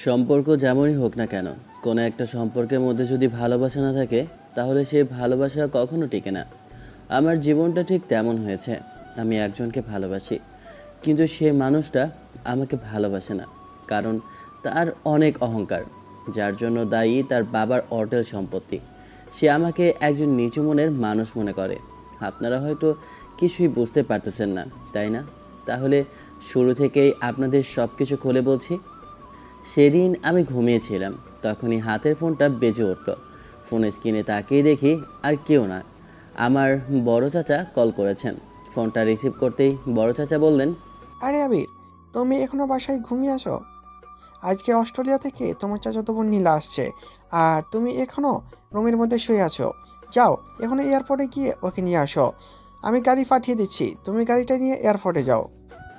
সম্পর্ক যেমনই হোক না কেন, কোনো একটা সম্পর্কের মধ্যে যদি ভালোবাসা না থাকে তাহলে সেই ভালোবাসা কখনো টিকে না। আমার জীবনটা ঠিক তেমন হয়েছে। আমি একজনকে ভালোবাসি, কিন্তু সে মানুষটা আমাকে ভালোবাসে না। কারণ তার অনেক অহংকার, যার জন্য দায়ী তার বাবার অটেল সম্পত্তি। সে আমাকে একজন নিচু মনের মানুষ মনে করে। আপনারা হয়তো কিছুই বুঝতে পারতেছেন না, তাই না? তাহলে শুরু থেকেই আপনাদের সব কিছু খুলে বলছি। সেদিন আমি ঘুমিয়েছিলাম, তখনই হাতের ফোনটা বেজে উঠল। ফোনের স্ক্রিনে তাকিয়ে দেখি আর কেউ না, আমার বড় চাচা কল করেছেন। ফোনটা রিসিভ করতেই বড় চাচা বললেন, আরে আবির, তুমি এখনো বাসায় ঘুমিয়ে আছো? আজকে অস্ট্রেলিয়া থেকে তোমার চাচাতো বোন নীলা আসছে, আর তুমি এখনো রুমের মধ্যে শুয়ে আছো। যাও, এখনো এয়ারপোর্টে গিয়ে ওকে নিয়ে আসো। আমি গাড়ি পাঠিয়ে দিচ্ছি, তুমি গাড়িটা নিয়ে এয়ারপোর্টে যাও।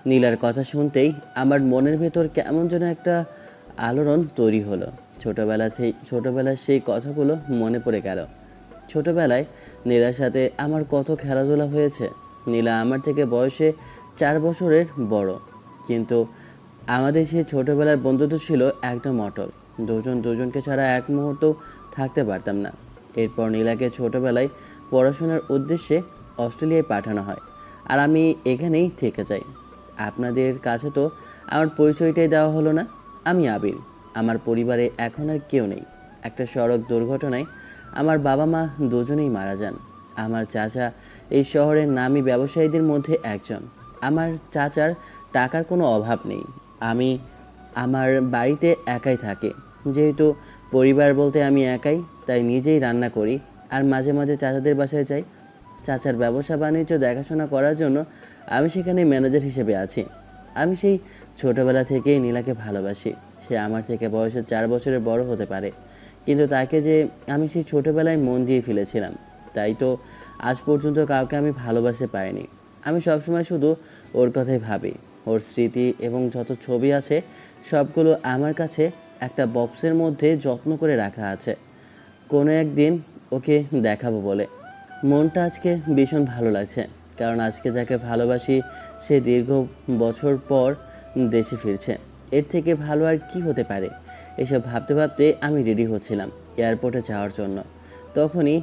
নীলার কথা শুনতেই আমার মনের ভেতর কেমন যেন একটা আলোড়ন তৈরি হলো। ছোটোবেলার সেই কথাগুলো মনে পড়ে গেল। ছোটোবেলায় নীলার সাথে আমার কত খেলাধুলা হয়েছে। নীলা আমার থেকে বয়সে 4 বছরের বড়, কিন্তু আমাদের সেই ছোটোবেলার বন্ধুত্ব ছিল একদম অটল। দুজন দুজনকে ছাড়া এক মুহূর্ত থাকতে পারতাম না। এরপর নীলাকে ছোটোবেলায় পড়াশোনার উদ্দেশ্যে অস্ট্রেলিয়ায় পাঠানো হয়, আর আমি এখানেই থেকে যাই। আপনাদের কাছে তো আমার পরিচয়টাই দেওয়া হলো না। আমি আবির। আমার পরিবারে এখন আর কেউ নেই। একটা সড়ক দুর্ঘটনায় আমার বাবা মা দুজনেই মারা যান। আমার চাচা এই শহরের নামী ব্যবসায়ীদের মধ্যে একজন। আমার চাচার টাকার কোনো অভাব নেই। আমি আমার বাড়িতে একাই থাকি। যেহেতু পরিবার বলতে আমি একাই, তাই নিজেই রান্না করি আর মাঝে মাঝে চাচাদের বাসায় যাই। চাচার ব্যবসা বাণিজ্য দেখাশোনা করার জন্য আমি সেখানে ম্যানেজার হিসেবে আছি। আমি সেই ছোটোবেলা থেকেই নীলাকে ভালোবাসি। সে আমার থেকে বয়সে 4 বছরের বড় হতে পারে, কিন্তু তাকে যে আমি সেই ছোটোবেলায় মন দিয়ে ফেলেছিলাম, তাই তো আজ পর্যন্ত কাউকে আমি ভালোবাসতে পারিনি। আমি সবসময় শুধু ওর কথাই ভাবি। ওর স্মৃতি এবং যত ছবি আছে সবগুলো আমার কাছে একটা বক্সের মধ্যে যত্ন করে রাখা আছে, কোনো একদিন ওকে দেখাবো বলে। মনটা আজকে ভীষণ ভালো লাগছে, কারণ আজকে যাকে ভালোবাসি সে দীর্ঘ বছর পর দেশে ফিরছে। এর থেকে ভালো আর কি হতে পারে? এসব ভাবতে ভাবতে আমি রেডি হচ্ছিলাম এয়ারপোর্টে যাওয়ার জন্য। তখনই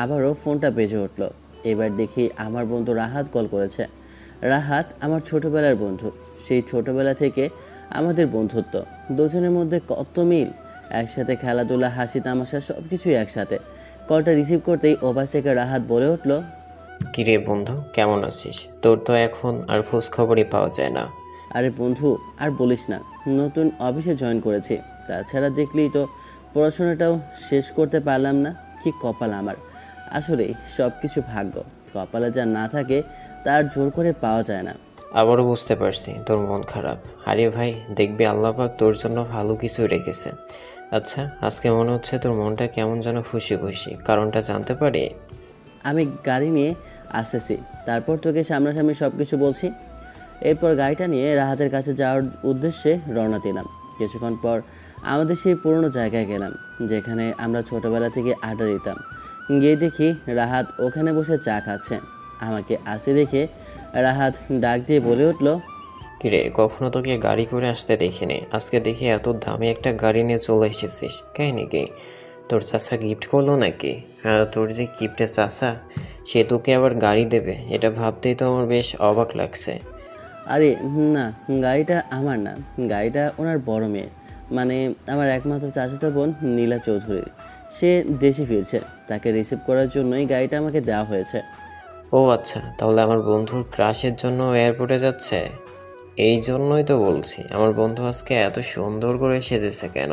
আবারও ফোনটা বেজে উঠল। এবার দেখি আমার বন্ধু রাহাত কল করেছে। রাহাত আমার ছোটোবেলার বন্ধু। সেই ছোটোবেলা থেকে আমাদের বন্ধুত্ব, দুজনের মধ্যে কত মিল। একসাথে খেলাধুলা, হাসি তামাশা, সব কিছুই একসাথে। কলটা রিসিভ করতেই ওপাশ থেকে রাহাত বলে উঠল, কিরে বন্ধু, কেমন আছিস? তোর তো এখন আর খোঁজ খবরই পাওয়া যায় না। আরে বন্ধু, আর বলিস না, নতুন অফিসে জয়েন করেছি। তাছাড়া দেখলেই তো, পড়াশোনাটাও শেষ করতে পারলাম না। কি কপাল আমার! আসলে সব কিছু ভাগ্য। কপালে যা না থাকে তার জোর করে পাওয়া যায় না। আবারও বুঝতে পারছি তোর মন খারাপ। আরে ভাই, দেখবি আল্লাহ পাক তোর জন্য ভালো কিছু রেখেছে। আচ্ছা, আজকে মনে হচ্ছে তোর মনটা কেমন যেন খুশি খুশি, কারণটা জানতে পারি? আমি গাড়ি নিয়ে আসতেছি, তারপর তোকে সামনাসামনি সব কিছু বলছি। এরপর গাড়িটা নিয়ে রাহাতের কাছে যাওয়ার উদ্দেশ্যে রওনা দিলাম। কিছুক্ষণ পর আমাদের সেই পুরনো জায়গায় গেলাম, যেখানে আমরা ছোটোবেলা থেকে আড্ডা দিতাম। গিয়ে দেখি রাহাত ওখানে বসে চা খাচ্ছে। আমাকে আসে দেখে রাহাত ডাক দিয়ে বলে উঠল, কিরে, কখনো তোকে গাড়ি করে আসতে দেখিনি, আজকে দেখি এত দামি একটা গাড়ি নিয়ে চলে এসেছিস। কাহিনি কি? তোর চাচা গিফট করলো নাকি? আর তোর যে গিফটের চাচা, সে তোকে আবার গাড়ি দেবে, এটা ভাবতেই তো আমার বেশ অবাক লাগছে। আরে না, গাড়িটা আমার না, গাড়িটা ওনার বড় মেয়ে, মানে আমার একমাত্র চাচাতো বোন নীলা চৌধুরীর। সে দেশে ফিরছে, তাকে রিসিভ করার জন্যই গাড়িটা আমাকে দেওয়া হয়েছে। ও আচ্ছা, তাহলে আমার বন্ধুর ক্রাশের জন্য এয়ারপোর্টে যাচ্ছে। এই জন্যই তো বলছি, আমার বন্ধু আজকে এত সুন্দর করে সেজেছে কেন।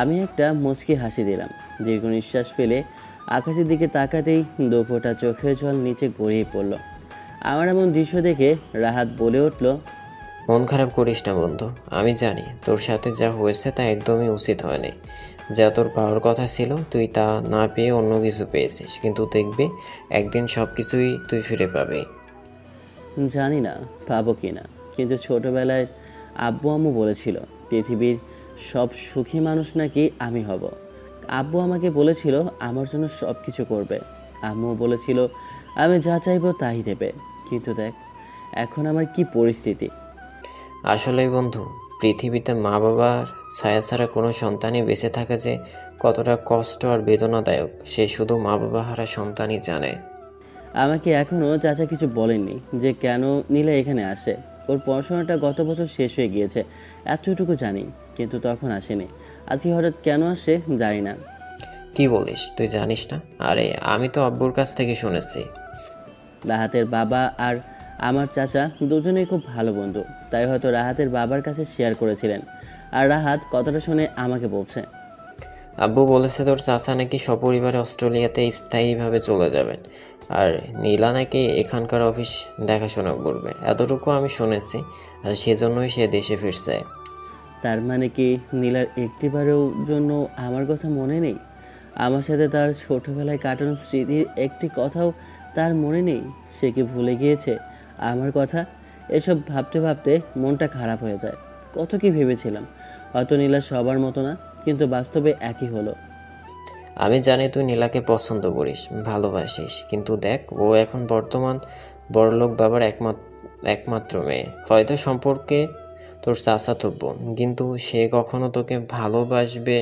আমি একটা মুচকি হাসি দিলাম। দীর্ঘ নিঃশ্বাস ফেলে আকাশের দিকে তাকাতেই দুফোঁটা চোখের জল নিচে গড়িয়ে পড়ল। আমার এমন দৃশ্য দেখে রাহাত বলে উঠল, মন খারাপ করিস না বন্ধু, আমি জানি তোর সাথে যা হয়েছে তা একদমই উচিত হয়নি। যা তোর পাওয়ার কথা ছিল তুই তা না পেয়ে অন্য কিছু পেয়েছিস, কিন্তু দেখবি একদিন সব কিছুই তুই ফিরে পাবি। জানি না পাবো কি না, কিন্তু ছোটোবেলায় আব্বু আম্মু বলেছিল পৃথিবীর সব সুখী মানুষ নাকি আমি হব। আব্বু আমাকে বলেছিল আমার জন্য সব কিছু করবে। আম্মু বলেছিল আমি যা চাইবো তাই দেবে। কিন্তু দেখ এখন আমার কি পরিস্থিতি। আসলেই বন্ধু, পৃথিবীতে মা বাবার ছায়া ছাড়া কোনো সন্তানই বেঁচে থাকে যে কতটা কষ্ট আর বেদনাদায়ক সে শুধু মা বাবা হারা সন্তানই জানে। আমাকে এখনও চাচা কিছু বলেননি যে কেন নীলা এখানে আসে। ওর পড়াশোনাটা গত বছর শেষ হয়ে গিয়েছে, এতটুকু জানি, কিন্তু তখন আসেনি। আজকে হঠাৎ কেন আসে জানি না। কি বলিস, তুই জানিস না? আরে আমি তো আব্বুর কাছ থেকে শুনেছি। রাহাতের বাবা আর আমার চাচা দুজনেই খুব ভালো বন্ধু, তাই হয়তো রাহাতের বাবার কাছে শেয়ার করেছিলেন। আর রাহাত কথাটা শুনে আমাকে বলছে, আব্বু বলেছে তোর চাচা নাকি সপরিবারে অস্ট্রেলিয়াতে স্থায়ীভাবে চলে যাবেন, আর নীলা নাকি এখানকার অফিস দেখাশোনা করবে, এতটুকু আমি শুনেছি। আর সেজন্যই সে দেশে ফিরছে। তার মানে কি নীলার একটিবারেও জন্য আমার কথা মনে নেই? আমার সাথে তার ছোটবেলায় কাটানো স্মৃতির একটি কথাও তার মনে নেই? সে কি ভুলে গিয়েছে আমার কথা? এসব ভাবতে ভাবতে মনটা খারাপ হয়ে যায়। কত কি ভেবেছিলাম, হয়তো নীলা সবার মতো না, কিন্তু বাস্তবে একই হলো। আমি জানি তুই নীলাকে পছন্দ করিস, ভালোবাসিস, কিন্তু দেখ ও এখন বর্তমান বড়লোক বাবার একমাত্র মেয়ে, হয়তো সম্পর্কে তোর চাচাতো বোন, কিন্তু সে কখনো তোকে ভালোবাসবে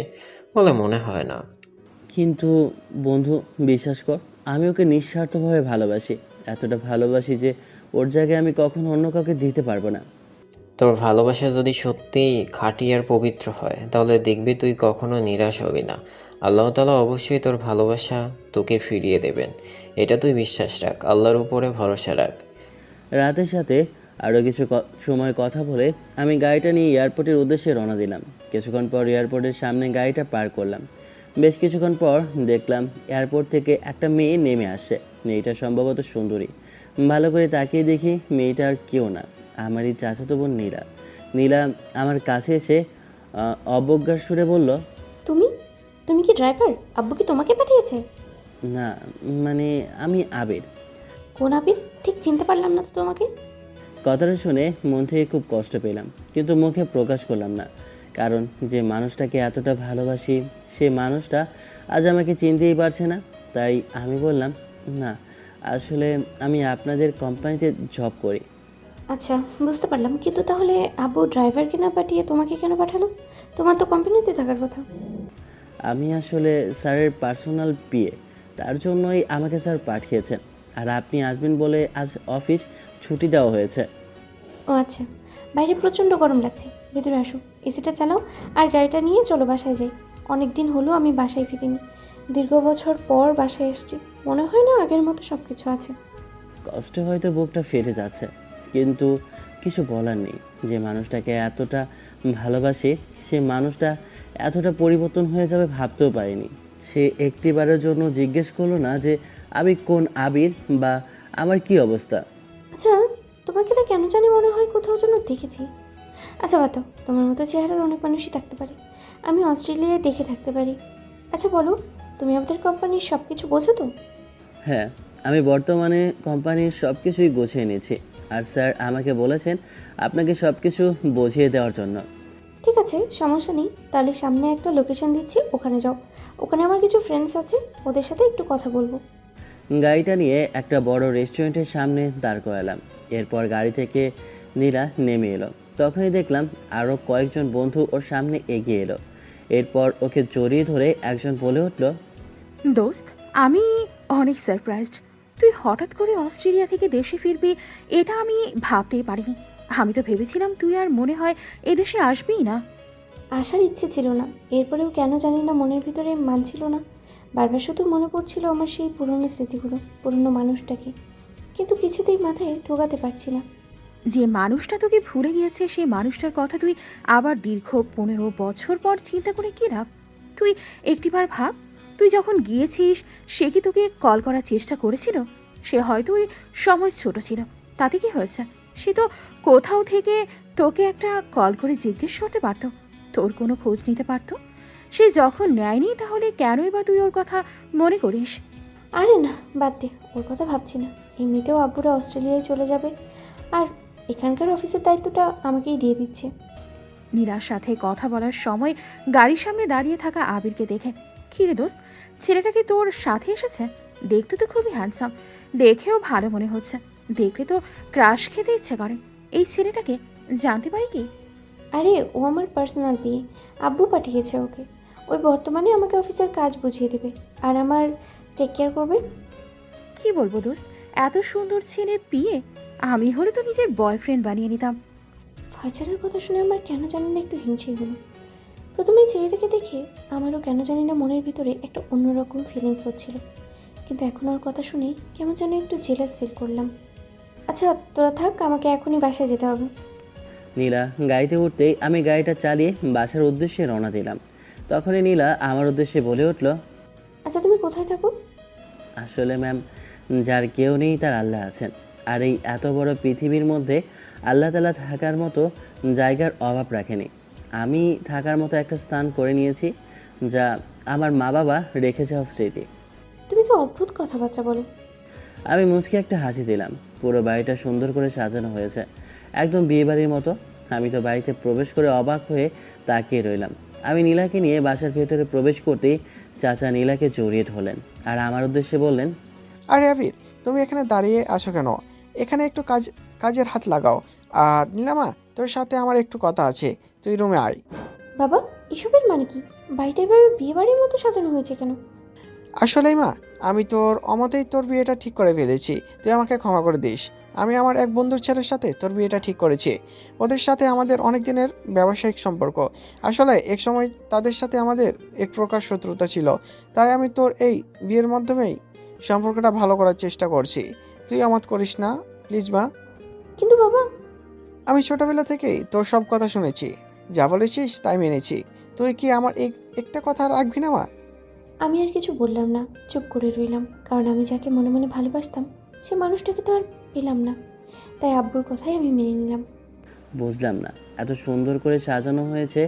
বলে মনে হয় না। কিন্তু বন্ধু, বিশ্বাস কর, আমি ওকে নিঃস্বার্থভাবে ভালোবাসি। এতটা ভালোবাসি যে ওর জায়গায় আমি কখনো অন্য কাউকে দিতে পারবো না। তোর ভালোবাসা যদি সত্যিই খাঁটি আর পবিত্র হয় তাহলে দেখবি তুই কখনো নিরাশ হবি না। আল্লাহ তাআলা অবশ্যই তোর ভালোবাসা তোকে ফিরিয়ে দেবেন, এটা তুই বিশ্বাস রাখ, আল্লাহর উপরে ভরসা রাখ। রাতের সাথে আরও কিছু সময় কথা বলে আমি গাড়িটা নিয়ে এয়ারপোর্টের উদ্দেশ্যে রওনা দিলাম। কিছুক্ষণ পর এয়ারপোর্টের সামনে গাড়িটা পার্ক করলাম। বেশ কিছুক্ষণ পর দেখলাম এয়ারপোর্ট থেকে একটা মেয়ে নেমে আসে। মেয়েটা সম্ভবত সুন্দরী। ভালো করে তাকিয়ে দেখি মেয়েটা আর কেউ না, আমারই চাচাতো বোন নীলা। নীলা আমার কাছে এসে অবজ্ঞার সুরে বলল, তুমি তুমি কি ড্রাইভার? আব্বু কি তোমাকে পাঠিয়েছে? না, মানে আমি আবির। কোন আবির? ঠিক চিনতে পারলাম না তো তোমাকে। কথাটা শুনে মন থেকে খুব কষ্ট পেলাম, কিন্তু মুখে প্রকাশ করলাম না। কারণ যে মানুষটাকে এতটা ভালোবাসি সে মানুষটা আজ আমাকে চিনতেই পারছে না। তাই আমি বললাম, না, আসলে আমি আপনাদের কোম্পানিতে জব করি। আচ্ছা, বুঝতে পারলাম, কিন্তু তাহলে আব্বু ড্রাইভারকে না পাঠিয়ে তোমাকে কেন পাঠালো? তোমার তো কোম্পানিতে থাকার কথা। আমি আসলে স্যারের পার্সোনাল পিএ, তার জন্যই আমাকে স্যার পাঠিয়েছেন। আর আপনি আসবেন বলে আজ অফিস ছুটি দেওয়া হয়েছে। ও আচ্ছা, বাইরে প্রচণ্ড গরম লাগছে, ভেতরে আসো, এসিটা চালাও আর গাড়িটা নিয়ে চলো বাসায় যাই। অনেক দিন হলো আমি বাসায় ফিরিনি, দীর্ঘ বছর পর বাসায় এসেছি, মনে হয় না আগের মতো সব কিছু আছে। কষ্ট হয়তো বুকটা ফেটে যাচ্ছে, কিন্তু কিছু বলার নেই। যে মানুষটাকে এতটা ভালোবাসি সে মানুষটা এতটা পরিবর্তন হয়ে যাবে ভাবতেও পারিনি। সে একটিবারের জন্য জিজ্ঞেস করলো না যে আমি কোন আবির বা আমার কি অবস্থা। আচ্ছা, তোমাকে না কেন জানি মনে হয় কোথাও যেন দেখেছি। আচ্ছা বাতো, তোমার মতো চেহারার অনেক মানুষই থাকতে পারে, আমি অস্ট্রেলিয়ায় দেখে থাকতে পারি। আচ্ছা বলো, তুমি আমাদের কোম্পানির সব কিছু বোঝো তো? হ্যাঁ, আমি বর্তমানে কোম্পানির সব কিছুই গুছিয়ে নিয়েছি। আর স্যার আমাকে বলেছেন আপনাকে সব কিছু বুঝিয়ে দেওয়ার জন্য। ঠিক আছে, সমস্যা নেই, তাহলে সামনে একটা লোকেশন দিচ্ছি, ওখানে যাও। ওখানে আমার কিছু ফ্রেন্ডস আছে, ওদের সাথে একটু কথা বলবো। গাড়িটা নিয়ে একটা বড় রেস্টুরেন্টের সামনে দাঁড় করালাম। এরপর গাড়ি থেকে নীলা নেমে এলো। তখনই দেখলাম আরও কয়েকজন বন্ধু ওর সামনে এগিয়ে এলো। এরপর ওকে জড়িয়ে ধরে একজন বলে উঠল, দোস্ত, আমি অনেক সারপ্রাইজড। তুই হঠাৎ করে অস্ট্রেলিয়া থেকে দেশে ফিরবি এটা আমি ভাবতেই পারিনি। আমি তো ভেবেছিলাম তুই আর মনে হয় এদেশে আসবিই না। আসার ইচ্ছে ছিল না, এরপরেও কেন জানি না মনের ভিতরে মানছিল না। বারবার শুধু মনে পড়ছিল আমার সেই পুরনো স্মৃতিগুলো, পুরনো মানুষটাকে, কিন্তু কিছুতেই মাথায় ঢোকাতে পারছি না। যে মানুষটা তোকে ভুলে গিয়েছে সেই মানুষটার কথা তুই আবার দীর্ঘ 15 বছর পর চিন্তা করে কী লাভ? তুই একটিবার ভাব, তুই যখন গিয়েছিস সে কি তোকে কল করার চেষ্টা করেছিল? সে হয়তো ওই সময় ছোট ছিল, তাতে কি হয়েছে? সে তো কোথাও থেকে তোকে একটা কল করে জিজ্ঞেস করতে পারতো, তোর কোনো খোঁজ নিতে পারতো। সে যখন নেয়নি তাহলে কেনই বা তুই ওর কথা মনে করিস? আরে না, বাদ দে, ওর কথা ভাবছি না। এমনিতেও আব্বুরা অস্ট্রেলিয়ায় চলে যাবে, আর এখানকার অফিসের দায়িত্বটা আমাকেই দিয়ে দিচ্ছে। নীলার সাথে কথা বলার সময় গাড়ির সামনে দাঁড়িয়ে থাকা আবিরকে দেখে, কী রে দোস্ত, ছেলেটা কি তোর সাথে এসেছে? দেখতে তো খুবই হ্যান্ডসাম, দেখেও ভালো মনে হচ্ছে, দেখলে তো ক্রাশ খেতে ইচ্ছে করে। এই ছেলেটাকে জানতে পারি কি? আরে ও আমার পার্সোনাল বিয়ে, আব্বু পাঠিয়েছে ওকে। ওই বর্তমানে আমাকে অফিসের কাজ বুঝিয়ে দেবে আর আমার টেক কেয়ার করবে। কি বলবো দোস্ত, এত সুন্দর ছেলে বিয়ে, আমি হলে তো নিজের বয়ফ্রেন্ড বানিয়ে নিতাম। ফারজানার কথা শুনে আমার কেন জানি না একটু হিংসে হলো। প্রথমে এই ছেলেটাকে দেখে আমারও কেন জানি না মনের ভিতরে একটা অন্যরকম ফিলিংস হচ্ছিল, কিন্তু এখন ওর কথা শুনে কেমন যেন একটু জেলাস ফিল করলাম। আচ্ছা তোরা থাক, আমাকে এখনই বাসায় যেতে হবে। নীলা গাড়িতে উঠতেই আমি গাড়িটা চালিয়ে বাসার উদ্দেশ্যে রওনা দিলাম। তখনই নীলা আমার উদ্দেশ্যে বলে উঠল, আচ্ছা তুমি কোথায় থাকো? আসলে ম্যাম, যার কেউ নেই তার আল্লাহ আছেন। আর এই এত বড় পৃথিবীর মধ্যে আল্লাহ তাআলা থাকার মতো জায়গার অভাব রাখেনি। আমি থাকার মতো একটা স্থান করে নিয়েছি, যা আমার মা বাবা রেখে যাওয়া স্মৃতি। তুমি তো অদ্ভুত কথাবার্তা বলো। আমি মুচকি একটা হাসি দিলাম। পুরো বাড়িটা সুন্দর করে সাজানো হয়েছে, একদম বিয়েবাড়ির মতো। আমি তো বাড়িতে প্রবেশ করে অবাক হয়ে তাকিয়ে রইলাম। আমি নীলাকে নিয়ে বাসার ভেতরে প্রবেশ করতেই চাচা নীলাকে জড়িয়ে ধরলেন আর আমার উদ্দেশ্যে বললেন, আরে আবির, তুমি এখানে দাঁড়িয়ে আছো কেন? এখানে একটু কাজের হাত লাগাও। আর নীলামা, তোর সাথে আমার একটু কথা আছে, তুই রুমে আয়। বাবা, এসবের মানে কি? বাড়িটা এভাবে বিয়ে বাড়ির মতো সাজানো হয়েছে কেন? আসলেই মা, আমি তোর অমতেই তোর বিয়েটা ঠিক করে ফেলেছি, তুই আমাকে ক্ষমা করে দিস। আমি আমার এক বন্ধুর ছেলের সাথে তোর বিয়েটা ঠিক করেছি। ওদের সাথে আমাদের অনেক দিনের ব্যবসায়িক সম্পর্ক। আসলে এক সময় তাদের সাথে আমাদের এক প্রকার শত্রুতা ছিল, তাই আমি তোর এই বিয়ের মাধ্যমেই সম্পর্কটা ভালো করার চেষ্টা করছি। তুই আমত করিস না প্লিজ মা। কিন্তু বাবা, আমি ছোটবেলা থেকেই তোর সব কথা শুনেছি, যা বলেছিস তাই মেনেছি। তুই কি আমার একটা কথা রাখবি না মা? আমি আর কিছু বললাম না, চুপ করে রইলাম, কারণ আমি যাকে মনে মনে ভালোবাসতাম সে মানুষটাকে তো আর পেলাম না। তাই আব্বুর কথাই আমি মেনে নিলাম। বুঝলাম না, এত সুন্দর করে সাজানো হয়েছে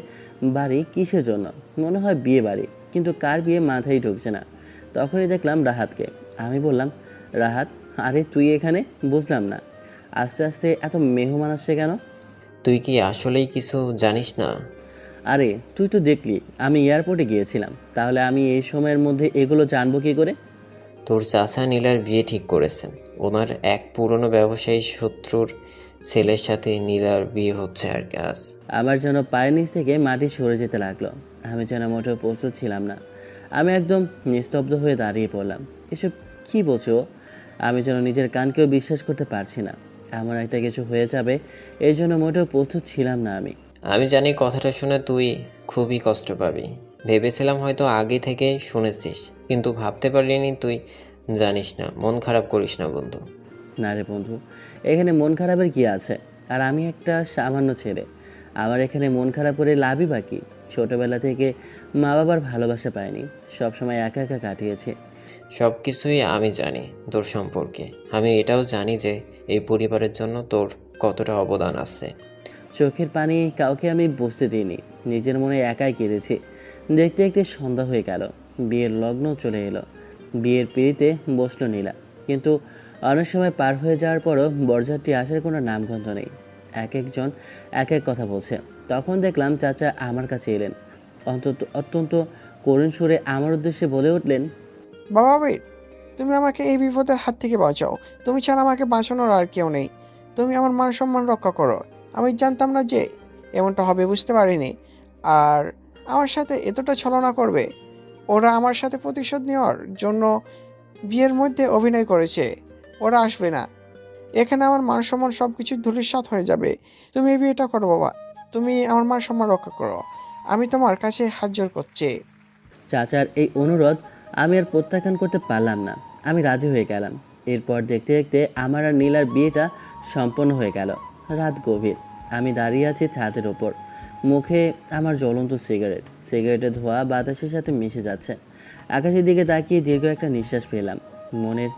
বাড়ি কিসের জন্য? মনে হয় বিয়ে বাড়ি, কিন্তু কার বিয়ে মাথায় ঢুকছে না। তখনই দেখলাম রাহাতকে। আমি বললাম, রাহাত, আরে তুই এখানে? বুঝলাম না, আস্তে আস্তে এত মেহমান আসছে কেন? তুই কি আসলেই কিছু জানিস না? আরে তুই তো দেখলি আমি এয়ারপোর্টে গিয়েছিলাম, তাহলে আমি এই সময়ের মধ্যে এগুলো জানবো কী করে? তোর চাচা নীলার বিয়ে ঠিক করেছেন। ওনার এক পুরনো ব্যবসায়ী শত্রুর ছেলের সাথে নীলার বিয়ে হচ্ছে আর কি আজ। আমার যেন পায়ের নিচ থেকে মাটি সরে যেতে লাগলো। আমি যেন মোটেও প্রস্তুত ছিলাম না। আমি একদম নিস্তব্ধ হয়ে দাঁড়িয়ে পড়লাম। এসব কী বলছো? আমি যেন নিজের কানকেও বিশ্বাস করতে পারছি না। এমন একটা কিছু হয়ে যাবে এই জন্য মোটেও প্রস্তুত ছিলাম না আমি। আমি জানি কথাটা শুনে তুই খুবই কষ্ট পাবি। ভেবেছিলাম হয়তো আগে থেকে শুনেছিস, কিন্তু ভাবতে পারিনি তুই জানিস না। মন খারাপ করিস না বন্ধু। না রে বন্ধু, এখানে মন খারাপের কি আছে? আর আমি একটা সামান্য ছেলে, আমার এখানে মন খারাপ করে লাভই বাকি। ছোটোবেলা থেকে মা বাবার ভালোবাসা পাইনি, সবসময় একা একা কাটিয়েছি। সব কিছুই আমি জানি তোর সম্পর্কে। আমি এটাও জানি যে এই পরিবারের জন্য তোর কতটা অবদান আছে। চোখের পানি কাউকে আমি বুঝতে দিইনি, নিজের মনে একাই কেঁদেছি। দেখতে দেখতে সন্ধ্যা হয়ে গেল, বিয়ের লগ্ন চলে এলো। বিয়ের পিঁড়িতে বসলো নীলা, কিন্তু অনেক সময় পার হয়ে যাওয়ার পরও বরযাত্রী আসার কোনো নামগন্ধ নেই। এক একজন এক এক কথা বলছে। তখন দেখলাম চাচা আমার কাছে এলেন। অত্যন্ত করুণ সুরে আমার উদ্দেশ্যে বলে উঠলেন, বাবা আবির, তুমি আমাকে এই বিপদের হাত থেকে বাঁচাও। তুমি ছাড়া আমাকে বাঁচানোর আর কেউ নেই। তুমি আমার মান সম্মান রক্ষা করো। আমি জানতাম না যে এমনটা হবে, বুঝতে পারিনি। আর আমার সাথে এতটা ছলনা করবে। ওরা আমার সাথে প্রতিশোধ নেওয়ার জন্য বিয়ের মধ্যে অভিনয় করেছে। ওরা আসবে না। এখানে আমার মান সম্মান সব কিছু ধূলিসাৎ হয়ে যাবে। তুমি এই বিয়েটা করো বাবা। তুমি আমার মান সম্মান রক্ষা করো। আমি তোমার কাছে হাত জোর করছি। চাচার এই অনুরোধ আমি আর প্রত্যাখ্যান করতে পারলাম না। আমি রাজি হয়ে গেলাম। এরপর দেখতে দেখতে আমার আর নীলার বিয়েটা সম্পন্ন হয়ে গেল। রাত গভীর, আমি দাঁড়িয়ে আছি ছাদের ওপর, মুখে আমার জ্বলন্ত সিগারেটের ধোঁয়া বাতাসের সাথে মিশে যাচ্ছে। আকাশের দিকে তাকিয়ে দীর্ঘ একটা নিঃশ্বাস পেলাম। মনের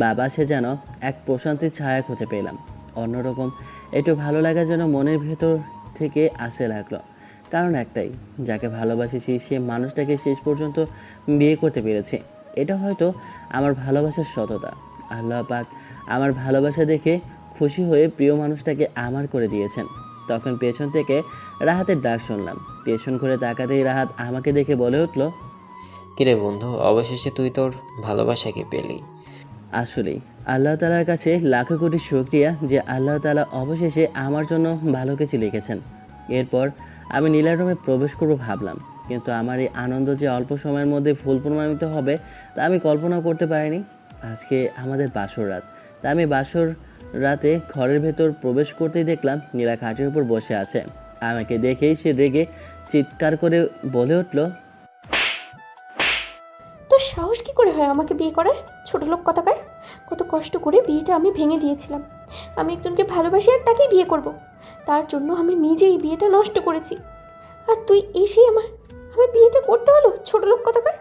বাবাসে যেন এক প্রশান্তির ছায়া খুঁজে পেলাম। অন্যরকম একটু ভালো লাগা যেন মনের ভেতর থেকে আসতে লাগলো। কারণ একটাই, যাকে ভালোবাসি সে মানুষটাকে শেষ পর্যন্ত বিয়ে করতে পেরেছে। এটা হয়তো আমার ভালোবাসার সততা। আল্লাহ পাক আমার ভালোবাসা দেখে খুশি হয়ে প্রিয় মানুষটাকে আমার করে দিয়েছেন। তখন পেছন থেকে রাহাতের ডাক শুনলাম। পেছন ঘুরে তাকাতেই রাহাত আমাকে দেখে বলে উঠল, কিরে বন্ধু, অবশেষে তুই তোর ভালোবাসাকে পেলি। আসলেই আল্লাহ তাআলার কাছে লাখো কোটি শুকরিয়া যে আল্লাহ তাআলা অবশেষে আমার জন্য ভালো কিছু লিখেছেন। এরপর আমি নীলার রুমে প্রবেশ করবো ভাবলাম, কিন্তু আমার এই আনন্দ যে অল্প সময়ের মধ্যে ভুল প্রমাণিত হবে তা আমি কল্পনা করতে পারিনি। আজকে আমাদের বাসর রাত, তা আমি বাসর রাতে ঘরের ভেতর প্রবেশ করতেই দেখলাম নীলা খাটের উপর বসে আছে। আমাকে দেখেই সে রেগে চিৎকার করে বলে উঠল, তোর সাহস কি করে হয় আমাকে বিয়ে করার, ছোট লোক কথাকার। কত কষ্ট করে বিয়েটা আমি ভেঙে দিয়েছিলাম। আমি একজনকে ভালোবাসি আর তাকেই বিয়ে করব। তার জন্য আমি নিজেই বিয়েটা নষ্ট করেছি, আর তুই এসেই আমার বিয়েটা করতে হলো, ছোট লোক কথাকার।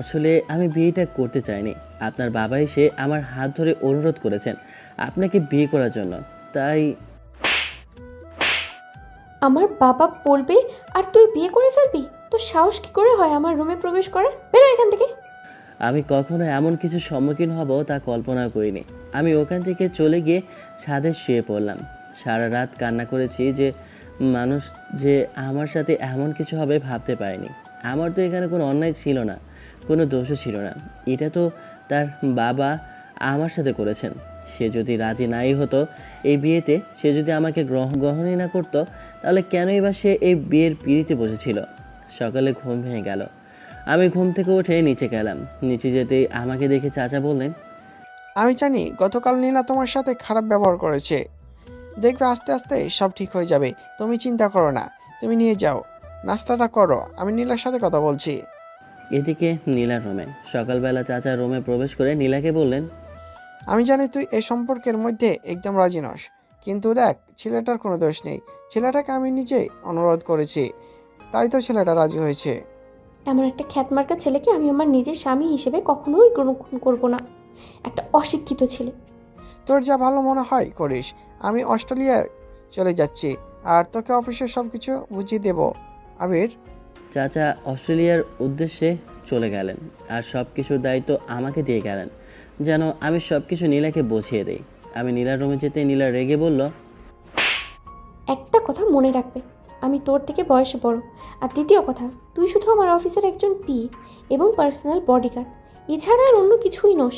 আসলে আমি বিয়েটা করতে চাইনি। আপনার বাবা এসে আমার হাত ধরে অনুরোধ করেছেন আপনাকে বিয়ে করার জন্য, তাই। আমার বাবা বলবে আর তুই বিয়ে করে ফেলবি? তোর সাহস কি করে হয় আমার রুমে প্রবেশ করার? বেরো এখান থেকে। আমি কখনো এমন কিছু সম্মুখীন হব তা কল্পনা করিনি। আমি ওখান থেকে চলে গিয়ে ছাদে শুয়ে পড়লাম। সারা রাত কান্না করেছি যে মানুষ যে আমার সাথে এমন কিছু হবে ভাবতে পারিনি। আমার তো এখানে কোনো অন্যায় ছিল না, কোনো দোষও ছিল না। এটা তো তার বাবা আমার সাথে করেছেন। সে যদি রাজি নাই হতো এই বিয়েতে, সে যদি আমাকে গ্রহণই না করতো, তাহলে কেনই বা সে এই বিয়ের পিঁড়িতে বসেছিল। সকালে ঘুম ভেঙে গেল। আমি ঘুম থেকে উঠে নিচে গেলাম। নিচে যেতেই আমাকে দেখে চাচা বললেন, আমি জানি গতকাল নীলা তোমার সাথে খারাপ ব্যবহার করেছে। দেখবে আস্তে আস্তে সব ঠিক হয়ে যাবে, তুমি চিন্তা করো না। তুমি নিয়ে যাও, নাস্তাটা করো, আমি নীলার সাথে কথা বলছি। এদিকে নীলার রুমে সকালবেলা চাচা রুমে প্রবেশ করে নীলাকে বললেন, আমি জানি তুই এই সম্পর্কের মধ্যে একদম রাজি নস, কিন্তু দেখ ছেলেটার কোনো দোষ নেই। ছেলেটাকে আমি নিজেই অনুরোধ করেছি, তাই তো ছেলেটা রাজি হয়েছে। এমন একটা খ্যাতমার্কা ছেলেকে আমি আমার নিজের স্বামী হিসেবে কখনোই গ্রহণ করব না। একটা অশিক্ষিত ছেলে। তোর যা ভালো মনে হয় করিস। আমি অস্ট্রেলিয়ায় চলে যাচ্ছি, আর তোকে অফিসের সব কিছু বুঝিয়ে দেবো। আবির, চাচা অস্ট্রেলিয়ার উদ্দেশ্যে চলে গেলেন আর সব কিছুর দায়িত্ব আমাকে দিয়ে গেলেন, যেন আমি সব কিছু নীলাকে বুঝিয়ে দেই। আমি নীলার রুমে যেতে নীলা রেগে বলল, একটা কথা মনে রাখবে, আমি তোর থেকে বয়সে বড়। আর দ্বিতীয় কথা, তুই শুধু আমার অফিসের একজন পি এবং পার্সোনাল বডিগার্ড, এছাড়া আর অন্য কিছুই নোস।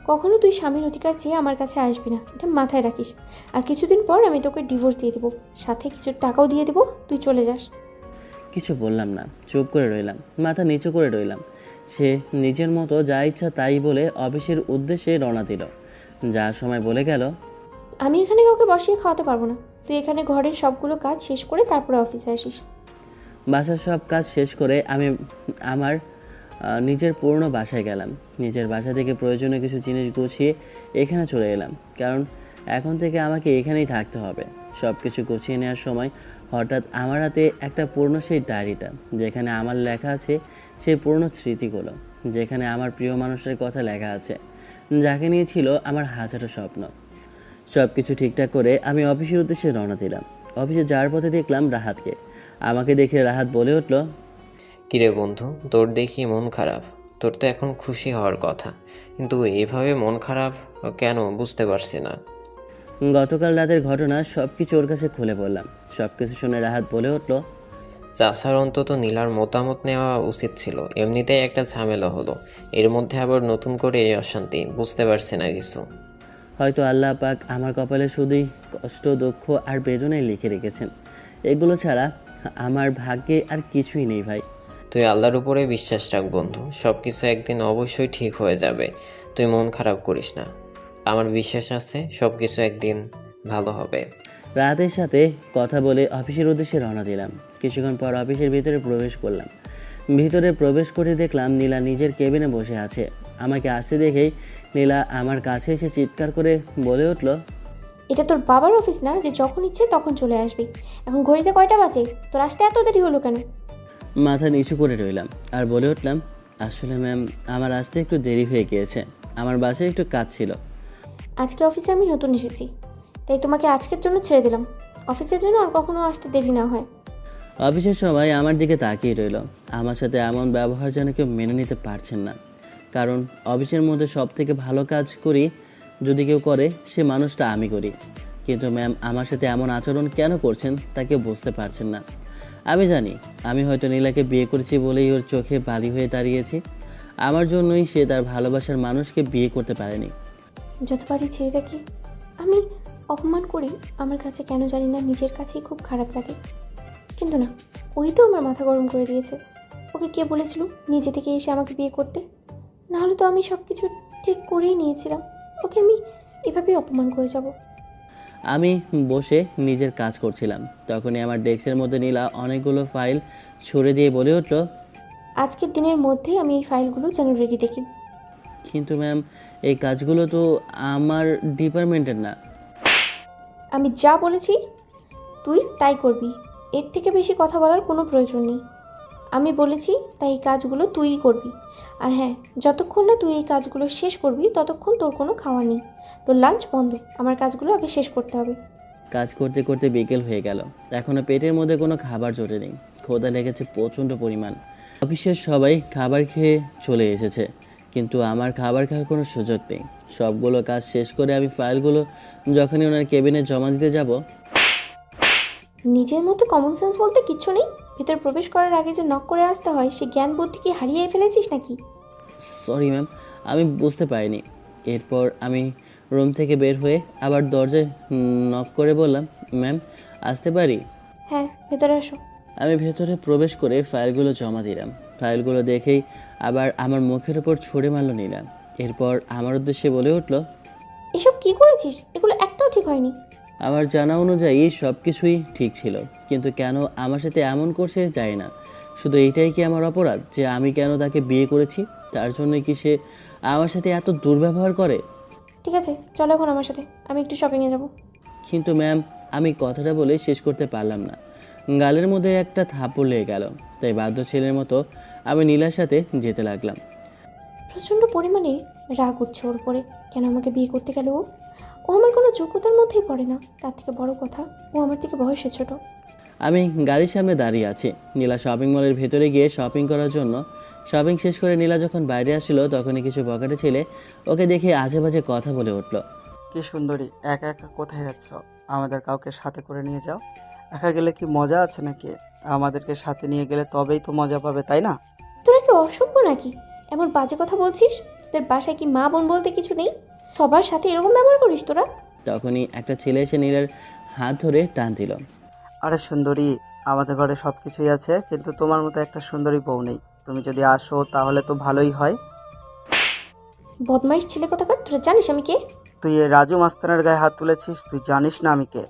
কখনো তুই স্বামীর অধিকার চেয়ে আমার কাছে আসবি না, এটা মাথায় রাখিস। আর কিছুদিন পর আমি তোকে ডিভোর্স দিয়ে দেবো, সাথে কিছু টাকাও দিয়ে দেবো, তুই চলে যাস। কিছু বললাম না, চুপ করে রইলাম, মাথা নিচু করে রইলাম। সে নিজের মতো যা ইচ্ছা তাই বলে অফিসের উদ্দেশ্যে রওনা দিল। যা সময় বলে গেল, আমি এখানে কাউকে বসিয়ে খাওয়াতে পারবো না। তুই এখানে ঘরের সবগুলো কাজ শেষ করে তারপরে অফিসে আসিস। বাসার সব কাজ শেষ করে আমি আমার নিজের পুরনো বাসায় গেলাম। নিজের বাসা থেকে প্রয়োজনীয় কিছু জিনিস গুছিয়ে এখানে চলে এলাম, কারণ এখন থেকে আমাকে এখানেই থাকতে হবে। সব কিছু গুছিয়ে নেওয়ার সময় হঠাৎ আমার হাতে একটা পুরনো সেই ডায়েরিটা, যেখানে আমার লেখা আছে সেই পুরনো স্মৃতিগুলো, যেখানে আমার প্রিয় মানুষের কথা লেখা আছে, যাকে নিয়ে ছিল আমার হাজারো স্বপ্ন। সব কিছু ঠিকঠাক করে আমি অফিসের উদ্দেশ্যে রওনা দিলাম। অফিসে যাওয়ার পথে দেখলাম রাহাতকে। আমাকে দেখে রাহাত বলে উঠল, কিরে বন্ধু, তোর দেখি মন খারাপ। তোর তো এখন খুশি হওয়ার কথা, কিন্তু এইভাবে মন খারাপ কেন বুঝতে পারছি না। গতকাল রাতের ঘটনা সব কিছু ওর কাছে খুলে বললাম। সব কিছু শুনে রাহাত বলে উঠল, চাষার অন্তত নীলার মতামত নেওয়া উচিত ছিল। এমনিতেই একটা ঝামেলা হলো, এর মধ্যে আবার নতুন করে এই অশান্তি, বুঝতে পারছি না কিছু। হয়তো আল্লাহ পাক আমার কপালে শুধুই কষ্ট, দুঃখ আর বেদনাই লিখে রেখেছেন। এগুলো ছাড়া আমার ভাগ্যে আর কিছুই নেই ভাই। তুই আল্লাহর উপরে বিশ্বাস রাখ বন্ধু, সব কিছু একদিন অবশ্যই ঠিক হয়ে যাবে। তুই মন খারাপ করিস না, আমার বিশ্বাস আছে সব কিছু একদিন ভালো হবে। রাহাতের সাথে কথা বলে অফিসের উদ্দেশ্যে রওনা দিলাম। কিছুক্ষণ পর অফিসের ভিতরে প্রবেশ করলাম। ভিতরে প্রবেশ করে দেখলাম নীলা নিজের কেবিনে বসে আছে। আমাকে আসতে দেখেই নীলা আমার কাছে এসে চিৎকার করে বলে উঠল, এটা তোর বাবার অফিস না যে যখন ইচ্ছে তখন চলে আসবি? এখন ঘড়িতে কয়টা বাজে? তোর আসতে এত দেরি হলো কেন? মাথা নিচু করে রইলাম আর বলে উঠলাম, আসলে ম্যাম আমার আসতে একটু দেরি হয়ে গিয়েছে, আমার বাসায় একটু কাজ ছিল। আজকে অফিসে আমি নতুন এসেছি, তাই তোমাকে আজকের জন্য ছেড়ে দিলাম। অফিসের জন্য আর কখনো আসতে দেরি না হয়। অফিসের সবাই আমার দিকে তাকিয়ে রইল। আমার সাথে এমন ব্যবহার যেন কেউ মেনে নিতে পারছেন না, কারণ অফিসের মধ্যে সব থেকে ভালো কাজ করি যদি কেউ করে সে মানুষটা আমি করি। কিন্তু ম্যাম আমার সাথে এমন আচরণ কেন করছেন তা কেউ বুঝতে পারছেন না। আমি জানি আমি হয়তো নীলাকে বিয়ে করেছি বলেই ওর চোখে বালি হয়ে দাঁড়িয়েছি। আমার জন্যই সে তার ভালোবাসার মানুষকে বিয়ে করতে পারেনি। যতবারই ছেলেটাকে আমি অপমান করি, আমার কাছে কেন জানি না নিজের কাছেই খুব খারাপ লাগে। কিন্তু না, ওই তো আমার মাথা গরম করে দিয়েছে। ওকে কে বলেছিল নিজে থেকে এসে আমাকে বিয়ে করতে? নাহলে তো আমি সব কিছু ঠিক করেই নিয়েছিলাম। ওকে আমি এভাবেই অপমান করে যাব? আমি বসে নিজের কাজ করছিলাম, তখনই আমার ডেস্কের মধ্যে নীলা অনেকগুলো ফাইল ছুড়ে দিয়ে বলে উঠল, আজকের দিনের মধ্যেই আমি এই ফাইলগুলো যেন রেডি দেখি। কিন্তু ম্যাম এই কাজগুলো তো আমার ডিপার্টমেন্টের না। আমি যা বলেছি তুই তাই করবি, এর থেকে বেশি কথা বলার কোনো প্রয়োজন নেই। আমি বলেছি তাই এই কাজগুলো তুইই করবি। আর হ্যাঁ, যতক্ষণ না তুই এই কাজগুলো শেষ করবি ততক্ষণ তোর কোনো খাওয়া নেই। তোর লাঞ্চ বন্ধ, আমার কাজগুলো আগে শেষ করতে হবে। কাজ করতে করতে বিকেল হয়ে গেল, এখনও পেটের মধ্যে কোনো খাবার জোটে নেই। ক্ষুধা লেগেছে প্রচণ্ড পরিমাণ। অফিসের সবাই খাবার খেয়ে চলে এসেছে, কিন্তু আমার খাবার খাওয়ার কোনো সুযোগ নেই। সবগুলো কাজ শেষ করে আমি ফাইলগুলো যখনই ওনার কেবিনে জমা দিতে যাব, নিজের মধ্যে কমন সেন্স বলতে কিচ্ছু নেই? ভেতর প্রবেশ করার আগে যে নক করে আসতে হয় সে জ্ঞান বুদ্ধি কি হারিয়ে ফেলেছিস নাকি? সরি ম্যাম, আমি বুঝতে পারিনি। এরপর আমি রুম থেকে বের হয়ে আবার দরজায় নক করে বললাম, ম্যাম আসতে পারি? হ্যাঁ, ভেতরে আসো। আমি ভেতরে প্রবেশ করে ফাইলগুলো জমা দিলাম। ফাইলগুলো দেখেই আবার আমার মুখের উপর ছুঁড়ে মারল নীলা। এরপর আমার উদ্দেশ্যে বলে উঠল, এসব কি করেছিস? এগুলো একটাও ঠিক হয়নি। আমার জানা অনুযায়ী সব কিছুই ঠিক ছিল, কিন্তু কেন আমার সাথে এমন করছে জানি না। শুধু এইটাই কি আমার অপরাধ যে আমি কেন তাকে বিয়ে করেছি? তার জন্যই কি সে আমার সাথে এত দুর্ব্যবহার করে? ঠিক আছে, চলো এখন আমার সাথে, আমি একটু শপিংয়ে যাব। কিন্তু ম্যাম, আমি কথাটা বলে শেষ করতে পারলাম না। গালের মধ্যে একটা থাপ্পড় লেগে গেল, তাই বাধ্য ছেলের মতো আমি নীলার সাথে যেতে লাগলাম। প্রচণ্ড পরিমাণে রাগ উঠছে ওর উপরে। কেন আমাকে বিয়ে করতে গেল ও? ও আমার কোনো যোগ্যতার মধ্যেই পড়ে না। তার থেকে বড় কথা, ও আমার থেকে বয়সে ছোট। আমি গাড়ির সামনে দাঁড়িয়ে আছি। নীলা শপিং মলের ভেতরে গিয়ে শপিং করার জন্য। শপিং শেষ করে নীলা যখন বাইরে আসলো তখনই কিছু বকাটে ছেলে ওকে দেখে আজে বাজে কথা বলে উঠল। কি সুন্দরী, একা একা কোথায় যাচ্ছ? আমাদের কাউকে সাথে করে নিয়ে যাও। একা গেলে কি মজা আছে নাকি? আমাদেরকে সাথে নিয়ে গেলে তবেই তো মজা পাবে, তাই না? তোরা কি অসভ্য নাকি? এমন বাজে কথা বলছিস? তোদের বাসায় কি মা বোন বলতে কিছু নেই? সবার সাথে এরকম ব্যবহার করিস তোরা? তখনই একটা ছেলে এসে নীলার হাত ধরে টান দিল। আরে সুন্দরী, আমাদের ঘরে সব কিছুই আছে, কিন্তু তোমার মতো একটা সুন্দরী বউ নেই। তুমি যদি আসো তাহলে তো ভালোই হয়। বদমাইশ ছেলে কোথাকার, তোরা জানিস আমি কে? তুই এই রাজু মাস্তানের গায়ে হাত তুলেছিস, তুই জানিস না আমি কে?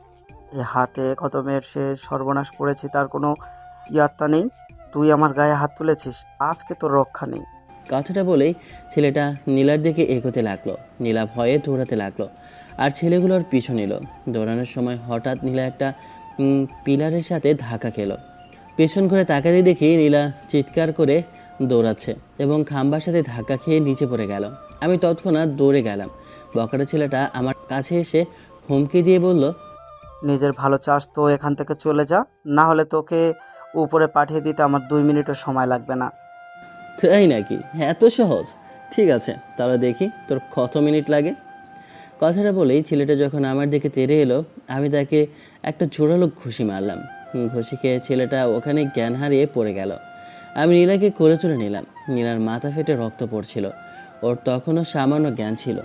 এই হাতে কত মেয়ের সে সর্বনাশ করেছি, তার কোনো ইয়াত্তা নেই। তুই আমার গায়ে হাত তুলেছিস, আজকে তোর রক্ষা নেই। কথাটা বলেই ছেলেটা নীলার দিকে এগোতে লাগলো। নীলা ভয়ে দৌড়াতে লাগলো আর ছেলেগুলোর পিছু নিল। দৌড়ানোর সময় হঠাৎ নীলা একটা পিলারের সাথে ধাক্কা খেলো। পেছন ঘুরে তাকাতে দেখি নীলা চিৎকার করে দৌড়াচ্ছে এবং খাম্বার সাথে ধাক্কা খেয়ে নিচে পড়ে গেল। আমি তৎক্ষণাৎ দৌড়ে গেলাম। বকাটা ছেলেটা আমার কাছে এসে হুমকি দিয়ে বলল, নিজের ভালো চাস তো এখান থেকে চলে যা, না হলে তোকে উপরে পাঠিয়ে দিতে আমার 2 মিনিটও সময় লাগবে না। তাই নাকি? এত সহজ? ঠিক আছে, তাহলে দেখি তোর কত মিনিট লাগে। কথাটা বলেই ছেলেটা যখন আমার দিকে তেড়ে এলো আমি তাকে একটা জোরালো ঘুষি মারলাম। ঘুষি খেয়ে ছেলেটা ওখানে জ্ঞান হারিয়ে পড়ে গেল। আমি নীলাকে কোলে তুলে নিলাম। নীলার মাথা ফেটে রক্ত পড়ছিল। ওর তখনও সামান্য জ্ঞান ছিল।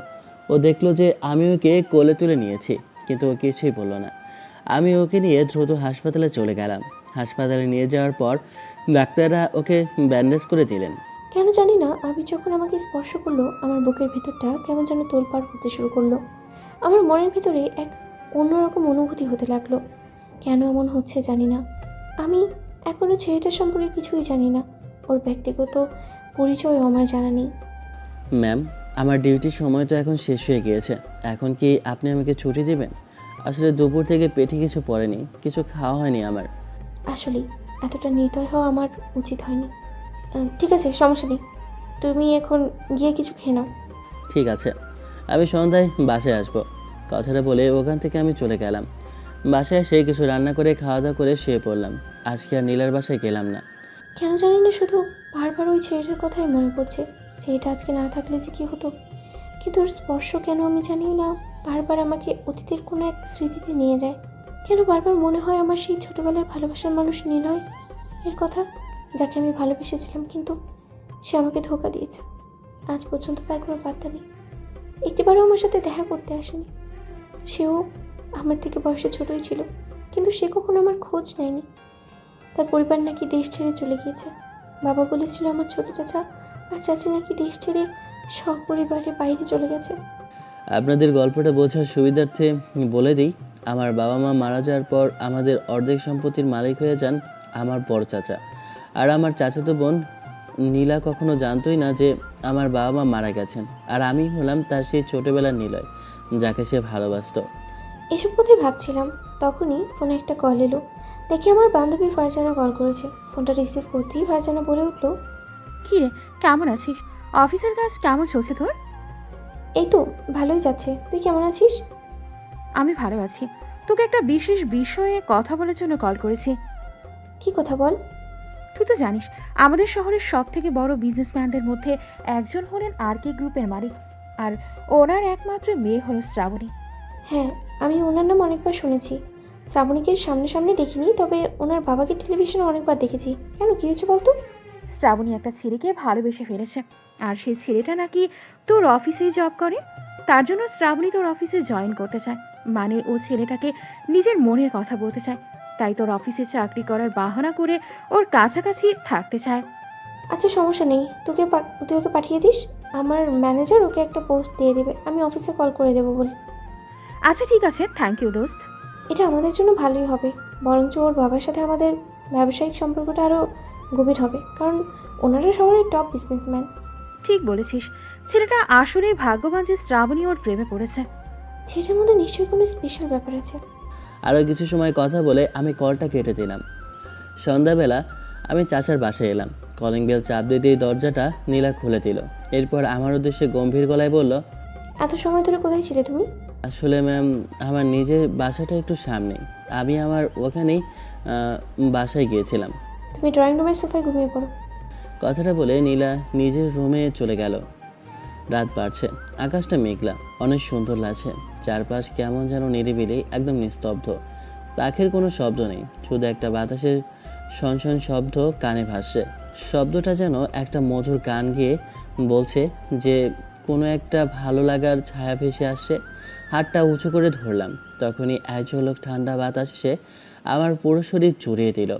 ও দেখলো যে আমি ওকে কোলে তুলে নিয়েছি, কিন্তু ও কিছুই বলল না। আমি ওকে নিয়ে দ্রুত হাসপাতালে চলে গেলাম। হাসপাতালে নিয়ে যাওয়ার পর ডাক্তাররা ওকে ব্যান্ডেজ করে দিলেন। কেন জানি না, আবির যখন আমাকে স্পর্শ করলো আমার বুকের ভিতরটা কেমন যেন তোলপাড় হতে শুরু করলো। আমার মনের ভিতরে এক অন্যরকম অনুভূতি হতে লাগলো। কেন এমন হচ্ছে জানি না। আমি এখনও ছেলেটার সম্পর্কে কিছুই জানি না। ওর ব্যক্তিগত পরিচয়ও আমার জানা নেই। ম্যাম, আমার ডিউটির সময় তো এখন শেষ হয়ে গিয়েছে। এখন কি আপনি আমাকে ছুটি দেবেন? আসলে দুপুর থেকে পেটে কিছু পড়েনি, কিছু খাওয়া হয়নি আমার। আসলেই এতটা নির্দয় হওয়া আমার উচিত হয়নি। ঠিক আছে, সমস্যা নেই, তুমি এখন গিয়ে কিছু খেয়ে নাও। ঠিক আছে, আমি সন্ধ্যায় বাসায় আসবো। কথাটা বলে ওখান থেকে আমি চলে গেলাম। বাসায় এসে কিছু রান্না করে খাওয়া দাওয়া করে শুয়ে পড়লাম। আজকে আর নীলার বাসায় গেলাম না। কেন জানি না, শুধু বারবার ওই ছেলেটার কথাই মনে পড়ছে যে এটা আজকে না থাকলে যে কী হতো। কিন্তু ওর স্পর্শ কেন আমি জানিও না বারবার আমাকে অতীতের কোনো এক স্মৃতিতে নিয়ে যায়। কেন বারবার মনে হয় আমার সেই ছোটোবেলার ভালোবাসার মানুষ নিলয় এর কথা, যাকে আমি ভালোবেসেছিলাম, কিন্তু সে আমাকে ধোঁকা দিয়েছে। আজ পর্যন্ত তার কোনো পাত্তা নেই। একটিবারও আমার সাথে দেখা করতে আসেনি। সেও আমার থেকে বয়সে ছোটই ছিল, কিন্তু সে কখনো আমার খোঁজ নেয়নি। তার পরিবার নাকি দেশ ছেড়ে চলে গিয়েছে। বাবা বলেছিল আমার ছোট চাচা আর চাচি নাকি দেশ ছেড়ে সপরিবারে বাইরে চলে গেছে। আপনাদের গল্পটা বোঝার সুবিধার্থে বলে দিই, আমার বাবা মা মারা যাওয়ার পর আমাদের অর্ধেক সম্পত্তির মালিক হয়ে যান আমার বড় চাচা। আর আমার চাচাতো বোন নীলা কখনো জানতোই না যে আমার বাবা মা মারা গেছেন, আর আমি হলাম তার সেই ছোটোবেলার নিলয় যাকে সে ভালোবাসতো। এসব কথাই ভাবছিলাম, তখনই ফোনে একটা কল এলো। দেখি আমার বান্ধবী ফারজানা কল করেছে। ফোনটা রিসিভ করতেই ফারজানা বলে উঠলো, কী রে, কেমন আছিস? অফিসের কাজ কেমন চলছে তোর? এই তো ভালোই যাচ্ছে, তুই কেমন আছিস? আমি ভালো আছি। তোকে একটা বিশেষ বিষয়ে কথা বলার জন্য কল করেছি। কি কথা বল? তুই তো জানিস আমাদের শহরের সব থেকে বড় বিজনেসম্যানদের মধ্যে একজন হলেন RK গ্রুপের মালিক, আর ওনার একমাত্র মেয়ে হলো শ্রাবণী। হ্যাঁ, আমি ওনার নাম অনেকবার শুনেছি। শ্রাবণীকে সামনে দেখিনি, তবে ওনার বাবাকে টেলিভিশনে অনেকবার দেখেছি। কেন, কী হয়েছে বলতো? শ্রাবণী একটা ছেলেকে ভালোবেসে ফেলেছে, আর সেই ছেলেটা নাকি তোর অফিসেই জব করে। তার জন্য শ্রাবণী তোর অফিসে জয়েন করতে চায়, মানে ও ছেলেটাকে নিজের মনের কথা বলতে চায়। তাই তোর অফিসে চাকরি করার বাহানা করে ওর কাছাকাছি থাকতে চায়। আচ্ছা, সমস্যা নেই, তুই ওকে পাঠিয়ে দিস। আমার ম্যানেজার ওকে একটা পোস্ট দিয়ে দেবে, আমি অফিসে কল করে দেবো বলে। আচ্ছা ঠিক আছে, থ্যাংক ইউ দোস্ত। এটা আমাদের জন্য ভালোই হবে, বরঞ্চ ওর বাবার সাথে আমাদের ব্যবসায়িক সম্পর্কটা আরও গভীর হবে, কারণ ওনারা শহরের টপ বিজনেসম্যান। ঠিক বলেছিস, ছেলেটা আসলেই ভাগ্যবান যে শ্রাবণী ওর প্রেমে পড়েছে। ছেলেটার মধ্যে নিশ্চয়ই কোনো স্পেশাল ব্যাপার আছে। আরও কিছু সময় কথা বলে আমি কলটা কেটে দিলাম। সন্ধ্যাবেলা আমি চাচার বাসায় এলাম। কলিং বেল চাপ দিতেই দরজাটা নীলা খুলে দিল। এরপর আমার উদ্দেশ্যে গম্ভীর গলায় বলল, এত সময় ধরে কোথায় ছিলে তুমি? আসলে ম্যাম, আমার নিজের বাসাটা একটু সামনে, আমি আমার ওখানেই বাসায় গিয়েছিলাম। তুমি ড্রয়িং রুমের সোফায় ঘুমিয়ে পড়ো। কথাটা বলে নীলা নিজের রুমে চলে গেল। রাত বাড়ছে, আকাশটা মেঘলা, অনেক সুন্দর লাগছে। চারপাশ কেমন যেন নিরিবিলি, একদম নিস্তব্ধ। পাখির কোনো শব্দ নেই, শুধু একটা বাতাসের শনশন শব্দ কানে ভাসছে। শব্দটা যেন একটা মধুর গান গিয়ে বলছে যে কোনো একটা ভালো লাগার ছায়া ভেসে আসছে। হাতটা উঁচু করে ধরলাম, তখনই এক ঝলক ঠান্ডা বাতাস এসে আমার পুরো শরীর জড়িয়ে দিল।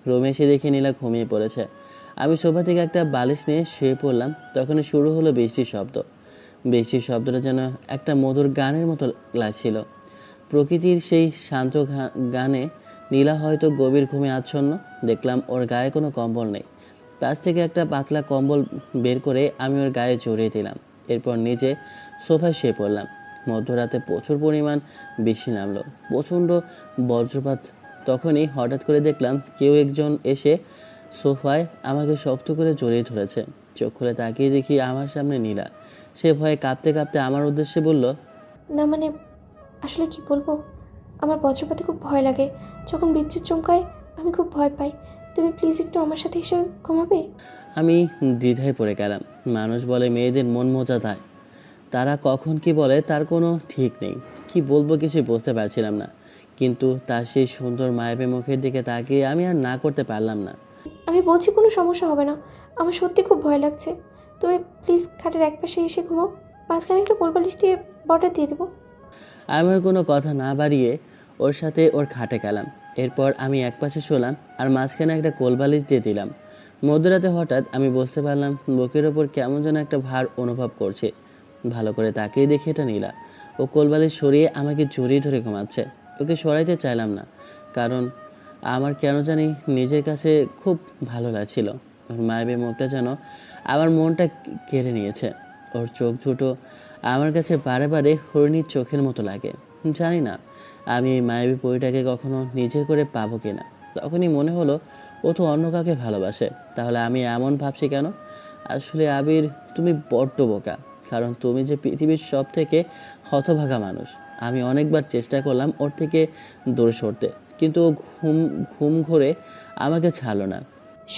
রুমে এসে দেখে নীলা ঘুমিয়ে পড়েছে। আমি সোফা থেকে একটা বালিশ নিয়ে শুয়ে পড়লাম। তখনই শুরু হলো বৃষ্টির শব্দ। বৃষ্টির শব্দটা যেন একটা মধুর গানের মতো লাগছিল। প্রকৃতির সেই শান্ত গানে নীলা হয়তো গভীর ঘুমে আচ্ছন্ন। দেখলাম ওর গায়ে কোনো কম্বল নেই। কাছ থেকে একটা পাতলা কম্বল বের করে আমি ওর গায়ে জড়িয়ে দিলাম। এরপর নিজে সোফায় শুয়ে পড়লাম। মধ্যরাতে প্রচুর পরিমাণ বৃষ্টি নামলো, প্রচণ্ড বজ্রপাত। তখনই হঠাৎ করে দেখলাম কেউ একজন এসে সোফায় আমাকে শক্ত করে জড়িয়ে ধরেছে। চোখ খুলে তাকিয়ে দেখি আমার সামনে নীলা। সে ভয়ে কাঁপতে কাঁপতে আমার উদ্দেশ্যে বলল, না মানে, আসলে কি বলবো, আমার বজ্রপাতে খুব ভয় লাগে। যখন বিদ্যুৎ চমকায় আমি খুব ভয় পাই। তুমি প্লিজ একটু আমার সাথে এসে ঘুমাবে? আমি দ্বিধায় পড়ে গেলাম। মানুষ বলে মেয়েদের মন মোচা দেয়, তারা কখন কি বলে তার কোনো ঠিক নেই। কি বলবো কিছুই বুঝতে পারছিলাম না, কিন্তু তার সেই সুন্দর মায়াবী মুখের দিকে তাকিয়ে আমি আর না করতে পারলাম না। আমি বলছি কোনো সমস্যা হবে না, আমার সত্যি খুব ভয় লাগছে। তুমি প্লিজ খাটের এক পাশে এসে ঘুমাও, মাঝখানে একটা কোলবালিশ দিয়ে বর্ডার দিয়ে দেবো। আমি আর কোনো কথা না বাড়িয়ে ওর সাথে ওর খাটে গেলাম। এরপর আমি এক পাশে শোলাম আর মাঝখানে একটা কোলবালিশ দিয়ে দিলাম। মধ্যরাতে হঠাৎ আমি বুঝতে পারলাম বুকের ওপর কেমন যেন একটা ভার অনুভব করছে। ভালো করে তাকিয়ে দেখি এটা নীলা। ও কোলবালিশ সরিয়ে আমাকে জড়িয়ে ধরে ঘুমাচ্ছে। ওকে সরাইতে চাইলাম না, কারণ আমার কেন জানি নিজের কাছে খুব ভালো লাগছিল। ওর মায়াবী মুখটা যেন আমার মনটা কেড়ে নিয়েছে। ওর চোখ দুটো আমার কাছে বারে বারে হরিণীর চোখের মতো লাগে। জানি না আমি এই মায়াবী পরিটাকে কখনো নিজের করে পাবো কিনা। তখনই মনে হলো ও তো অন্য কাউকে ভালোবাসে, তাহলে আমি এমন ভাবছি কেন? আসলে আবির, তুমি বড্ড বোকা, কারণ তুমি যে পৃথিবীর সব থেকে হতভাগা মানুষ। আমি অনেকবার চেষ্টা করলাম ওর থেকে দূরে সরতে, কিন্তু ও ঘুম ঘরে আমাকে ছাড়লো না।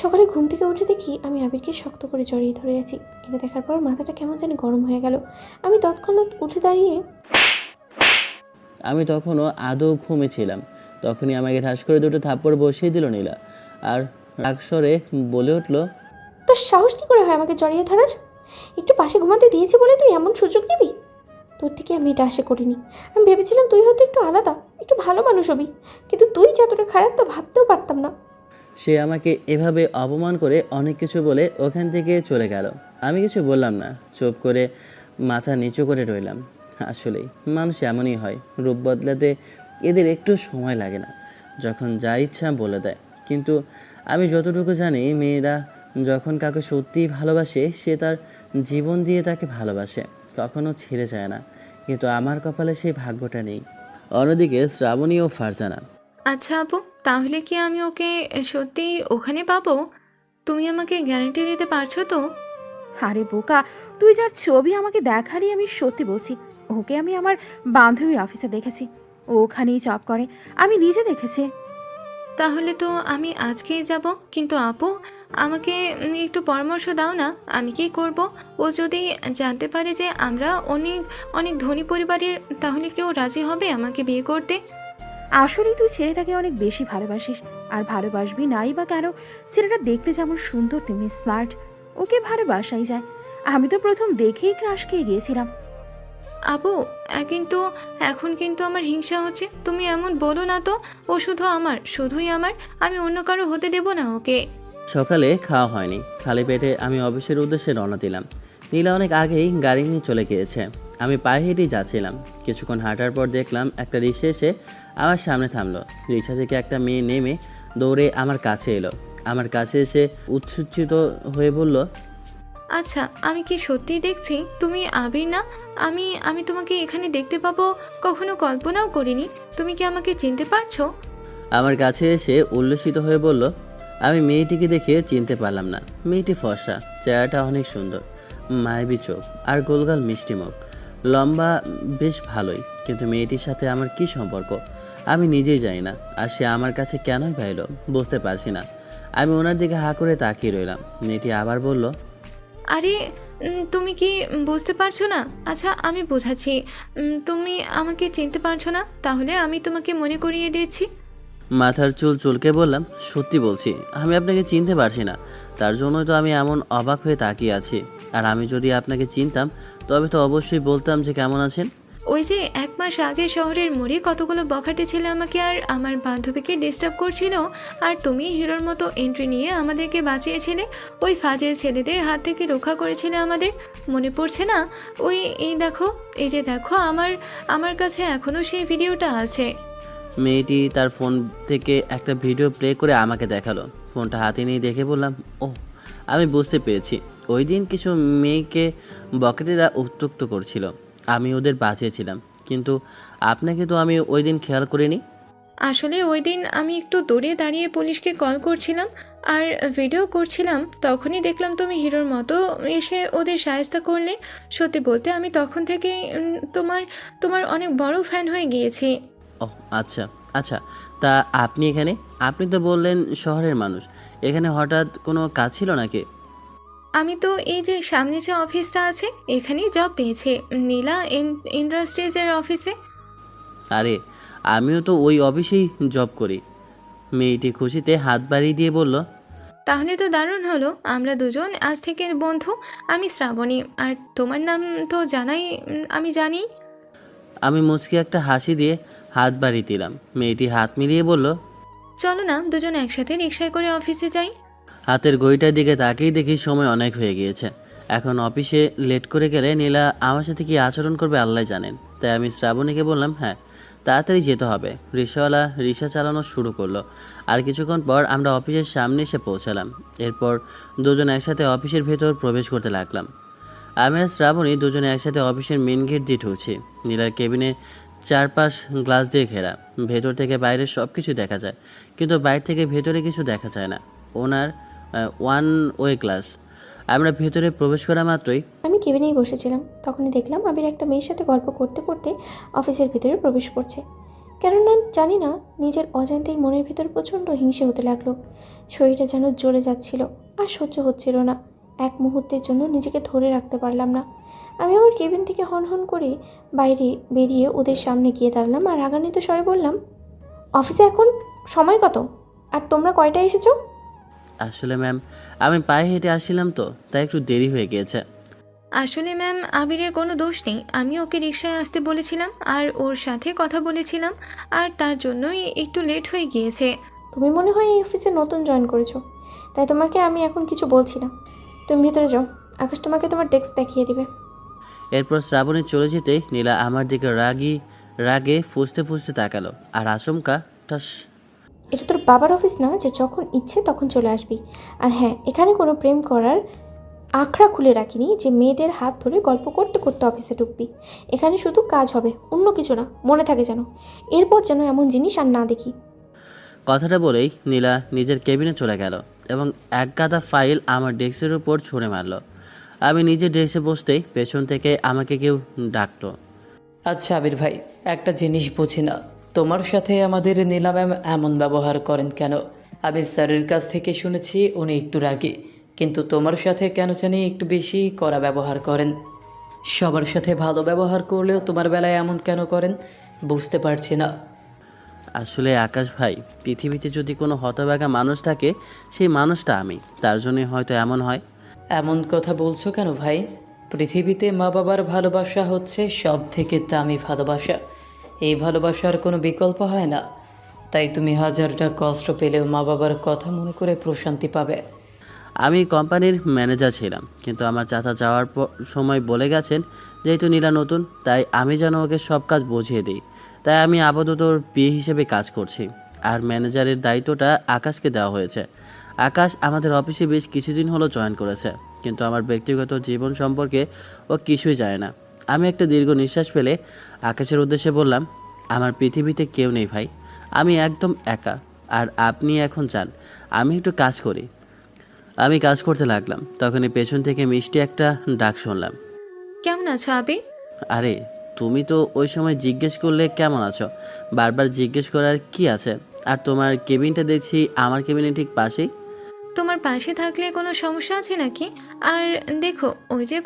সকালে ঘুম থেকে উঠে দেখি আমি আবিরকে শক্ত করে জড়িয়ে ধরে আছি। এটা দেখার পর মাথাটা কেমন জানি গরম হয়ে গেল। আমি তৎক্ষণাৎ উঠে দাঁড়িয়ে আমি তখনও আদৌ ঘুমেছিলাম। তখনই আমাকে ঠাস করে দুটো থাপ্পড় বসিয়ে দিল নীলা, আর রাগস্বরে বলে উঠল, তোর সাহস কী করে হয় আমাকে জড়িয়ে ধরার? একটু পাশে ঘুমাতে দিয়েছি বলে তুই এমন সুযোগ নিবি? তোর থেকে আমি এটা আশা করিনি। আমি ভেবেছিলাম তুই হয়তো একটু আলাদা, একটু ভালো মানুষ হবি, কিন্তু তুই যে এতটা খারাপ তা ভাবতেও পারতাম না। সে আমাকে এভাবে অপমান করে অনেক কিছু বলে ওখান থেকে চলে গেল। আমি কিছু বললাম না, চুপ করে মাথা নিচু করে রইলাম। আসলেই মানুষ এমনই হয়, রূপ বদলাতে এদের একটু সময় লাগে না, যখন যা ইচ্ছা বলে দেয়। কিন্তু আমি যতটুকু জানি, মেয়েরা যখন কাউকে সত্যিই ভালোবাসে সে তার জীবন দিয়ে তাকে ভালোবাসে, কখনো ছেড়ে যায় না। কিন্তু আমার কপালে সেই ভাগ্যটা নেই। অন্যদিকে শ্রাবণী ও ফারজানা। আচ্ছা আপু, তাহলে কি আমি ওকে সত্যিই ওখানে পাবো? তুমি আমাকে গ্যারান্টি দিতে পারছো তো? আরে বোকা, তুই যার ছবি আমাকে দেখালি, আমি সত্যি বলছি, ওকে আমি আমার বান্ধবীর অফিসে দেখেছি। ও ওখানেই জব করে, আমি নিজে দেখেছি। তাহলে তো আমি আজকেই যাব। কিন্তু আপু, আমাকে একটু পরামর্শ দাও না, আমি কি করব? ও যদি জানতে পারে যে আমরা অনেক অনেক ধনী পরিবারের, তাহলে কেউ রাজি হবে আমাকে বিয়ে করতে? আসলেই তুই ছেলেটাকে অনেক বেশি ভালোবাসিস, আর ভালোবাসবি নাই বা কেন? ছেলেটা দেখতে যেমন সুন্দর তেমনি স্মার্ট, ওকে ভালোবাসাই যায়। আমি তো প্রথম দেখেই ক্রাশ খেয়ে গিয়েছিলাম। আপু, কিন্তু এখন কিন্তু আমার হিংসা হচ্ছে। তুমি এমন বলো না তো। ও শুধু আমার, শুধুই আমার। আমি অন্য কারো হতে দেব না ওকে। সকালে খাওয়া হয়নি, খালি পেটে আমি অফিসের উদ্দেশ্যে রওনা দিলাম। নীলা অনেক আগেই গাড়ি নিয়ে চলে গিয়েছে। আমি পায়ে হেঁটেই যাচ্ছিলাম। কিছুক্ষণ হাঁটার পর দেখলাম একটা রিক্সা এসে আমার সামনে থামলো। রিক্সা থেকে একটা মেয়ে নেমে দৌড়ে আমার কাছে এলো। আমার কাছে এসে উচ্ছ্বসিত হয়ে বলল, আচ্ছা, আমি কি সত্যিই দেখছি তুমি আবির না? আমি আমি তোমাকে এখানে দেখতে পাবো কখনো কল্পনাও করিনি। তুমি কি আমাকে চিনতে পারছো? আমার কাছে এসে উল্লসিত হয়ে বলল, আমি মেয়েটিকে দেখে চিনতে পারলাম না। মেয়েটি ফর্সা, চেহারাটা অনেক সুন্দর, মায়াবী চোখ আর গোলগাল মিষ্টি মুখ, লম্বা, বেশ ভালোই। কিন্তু মেয়েটির সাথে আমার কি সম্পর্ক আমি নিজেই জানি না, আর সে আমার কাছে কেনই পাইল বুঝতে পারছি না। আমি ওনার দিকে হা করে তাকিয়ে রইলাম। মেয়েটি আবার বলল, আরে, তুমি কি বুঝতে পারছো না? আচ্ছা, আমি বোঝাচ্ছি। তুমি আমাকে চিনতে পারছো না? তাহলে আমি তোমাকে মনে করিয়ে দিচ্ছি। মাথার চুল চুলকে বললাম, সত্যি বলছি আমি আপনাকে চিনতে পারছি না। তার জন্যই তো আমি এমন অবাক হয়ে তাকিয়ে আছি। আর আমি যদি আপনাকে চিনতাম তবে তো অবশ্যই বলতাম যে কেমন আছেন। ওই যে 1 মাস আগে শহরের মোড়ে কতগুলো বখাটে ছেলে আমাকে আর আমার বান্ধবীকে ডিস্টার্ব করছিল, আর তুমি হিরোর মতো এন্ট্রি নিয়ে আমাদেরকে বাঁচিয়েছিলে। ওই ফাজিল ছেলেদের হাত থেকে রক্ষা করেছিলে আমাদের, মনে পড়ছে না? ওই এই দেখো, এই যে দেখো, আমার আমার কাছে এখনো সেই ভিডিওটা আছে। মেয়েটি তার ফোন থেকে একটা ভিডিও প্লে করে আমাকে দেখালো। ফোনটা হাতে নিয়ে দেখে বললাম, ও, আমি বুঝতে পেরেছি। ওই দিন কিছু মেয়েকে বকেটেরা উত্ত্যক্ত করছিল, আমি ওদের বাঁচিয়েছিলাম। কিন্তু আপনাকে তো আমি ওই দিন খেয়াল করিনি। আসলে ওই দিন আমি একটু দূরে দাঁড়িয়ে পুলিশকে কল করছিলাম আর ভিডিও করছিলাম, তখনই দেখলাম তুমি হিরোর মতো এসে ওদের সাহায্য করলে। সত্যি বলতে আমি তখন থেকেই তোমার তোমার অনেক বড় ফ্যান হয়ে গিয়েছি। ও আচ্ছা আচ্ছা, তা আপনি এখানে? আপনি তো বললেন শহরের মানুষ, এখানে হঠাৎ কোনো কাজ ছিল নাকি? আমি তো এই যে সামনে যে অফিসটা আছে এখানেই জব পেয়েছি, নীলা ইন্ডাস্ট্রিজের অফিসে। আরে, আমিও তো ওই অফিসেই জব করি। মেয়েটি খুশিতে হাত বাড়িয়ে দিয়ে বলল, তাহলে তো দারুণ হলো, আমরা দুজন আজ থেকে বন্ধু। আমি শ্রাবণী, আর তোমার নাম তো জানাই, আমি জানি। আমি মুচকি একটা হাসি দিয়ে হাত বাড়িয়ে দিলাম। মেয়েটি হাত মিলিয়ে বলল, চলো না দুজন একসাথে রিক্সায় করে অফিসে যাই। হাতের ঘড়িটার দিকে তাকিয়ে দেখি সময় অনেক হয়ে গিয়েছে। এখন অফিসে লেট করে গেলে নীলা আমার সাথে কি আচরণ করবে আল্লাহ জানেন। তাই আমি শ্রাবণীকে বললাম, হ্যাঁ তাড়াতাড়ি যেতে হবে। রিক্সাওয়ালা রিক্সা চালানো শুরু করলো। আর কিছুক্ষণ পর আমরা অফিসের সামনে এসে পৌঁছালাম। এরপর দুজন একসাথে অফিসের ভেতর প্রবেশ করতে লাগলাম। আমি আর শ্রাবণী দুজনে একসাথে অফিসের মেন গেট দিয়ে ঢুকছি। নীলার কেবিনে চারপাশ গ্লাস দিয়ে ঘেরা, ভেতর থেকে বাইরের সব কিছু দেখা যায়, কিন্তু বাইরে থেকে ভেতরে কিছু দেখা যায় না। ওনার ওয়ান ওয়ে গ্লাস। আমরা ভেতরে প্রবেশ করা মাত্রই আমি কেবিনেই বসেছিলাম, তখনই দেখলাম আবির একটা মেয়ের সাথে গল্প করতে করতে অফিসের ভিতরে প্রবেশ করছে। কেননা জানি না, নিজের অজান্তেই মনের ভিতর প্রচণ্ড হিংসে হতে লাগলো। শরীরটা যেন জ্বলে যাচ্ছিল, আর সহ্য হচ্ছিল না। এক মুহূর্তের জন্য নিজেকে ধরে রাখতে পারলাম না। আমি আমার কেবিন থেকে হন হন করে বাইরে বেরিয়ে ওদের সামনে গিয়ে দাঁড়ালাম আর রাগান্বিত স্বরে বললাম, অফিসে এখন সময় কত, আর তোমরা কয়টায় এসেছো? আসলে ম্যাম, আমি পায়ে হেঁটে আসছিলাম তো, তাই একটু দেরি হয়ে গিয়েছে। আসলে ম্যাম, আবিরের কোনো দোষ নেই। আমি ওকে রিক্সায় আসতে বলেছিলাম আর ওর সাথে কথা বলেছিলাম, আর তার জন্যই একটু লেট হয়ে গিয়েছে। তুমি মনে হয় এই অফিসে নতুন জয়েন করেছো, তাই তোমাকে আমি এখন কিছু বলছি না। তুমি ভেতরে যাও, আকাশ তোমাকে তোমার ডেস্ক দেখিয়ে দিবে। এরপর শ্রাবণী চলে যেতেই নীলা আমার দিকে রাগে ফুঁসতে ফুঁসতে তাকালো আর আচমকা ঠাস। এটা তোর বাবার অফিস না যে যখন ইচ্ছে তখন চলে আসবি। আর হ্যাঁ, এখানে কোনো প্রেম করার আখড়া খুলে রাখিনি যে মেয়েদের হাত ধরে গল্প করতে করতে অফিসে ঢুকবি। এখানে শুধু কাজ হবে, অন্য কিছু না, মনে থাকে যেন। এরপর যেন এমন জিনিস আর না দেখি। কথাটা বলেই নীলা নিজের কেবিনে চলে গেল এবং এক গাদা ফাইল আমার ডেস্কের উপর ছুঁড়ে মারল। আমি নিজের ডেস্কে বসতেই পেছন থেকে আমাকে কেউ ডাকলো। আচ্ছা আবির ভাই, একটা জিনিস বুঝি না, তোমার সাথে আমাদের নীলা ম্যাম এমন ব্যবহার করেন কেন? আমি স্যারের কাছ থেকে শুনেছি উনি একটু রাগী, কিন্তু তোমার সাথে কেন জানি একটু বেশি কড়া ব্যবহার করেন। সবার সাথে ভালো ব্যবহার করলেও তোমার বেলায় এমন কেন করেন বুঝতে পারছি না। আসলে আকাশ ভাই, পৃথিবীতে যদি কোনো হতভাগা মানুষ থাকে সেই মানুষটা আমি, তার জন্যই হয়তো এমন হয়। এমন কথা বলছো কেন ভাই? পৃথিবীতে মা বাবার ভালোবাসা হচ্ছে সব থেকে দামি ভালোবাসা। এই ভালোবাসার কোনো বিকল্প হয় না। তাই তুমি হাজারটা কষ্ট পেলেও মা বাবার কথা মনে করে প্রশান্তি পাবে। আমি কোম্পানির ম্যানেজার ছিলাম, কিন্তু আমার চাচা যাওয়ার সময় বলে গেছেন যেহেতু নীলা নতুন, তাই আমি যেন ওকে সব কাজ বুঝিয়ে দিই। তাই আমি আপাতত ওর পিএ হিসেবে কাজ করছি, আর ম্যানেজারের দায়িত্বটা আকাশকে দেওয়া হয়েছে। আকাশ আমাদের অফিসে বেশ কিছুদিন হলো জয়েন করেছে, কিন্তু আমার ব্যক্তিগত জীবন সম্পর্কে ও কিছুই জানে না। আমি একটা দীর্ঘ নিঃশ্বাস ফেলে আকাশের উদ্দেশ্যে বললাম, আমার পৃথিবীতে কেউ নেই ভাই, আমি একদম একা। আর আপনি এখন চান আমি একটু কাজ করি। আমি কাজ করতে লাগলাম, তখনই পেছন থেকে মিষ্টি একটা ডাক শুনলাম। কেমন আছো আবির? আরে তুমি তো ওই সময় জিজ্ঞেস করলে কেমন আছো, বারবার জিজ্ঞেস করার কি আছে? আর তোমার কেবিনটা দেখছি আমার কেবিনের ঠিক পাশেই। তোমার পাশে থাকলে কোনো সমস্যা আছে নাকি? আর দেখো, ওই যে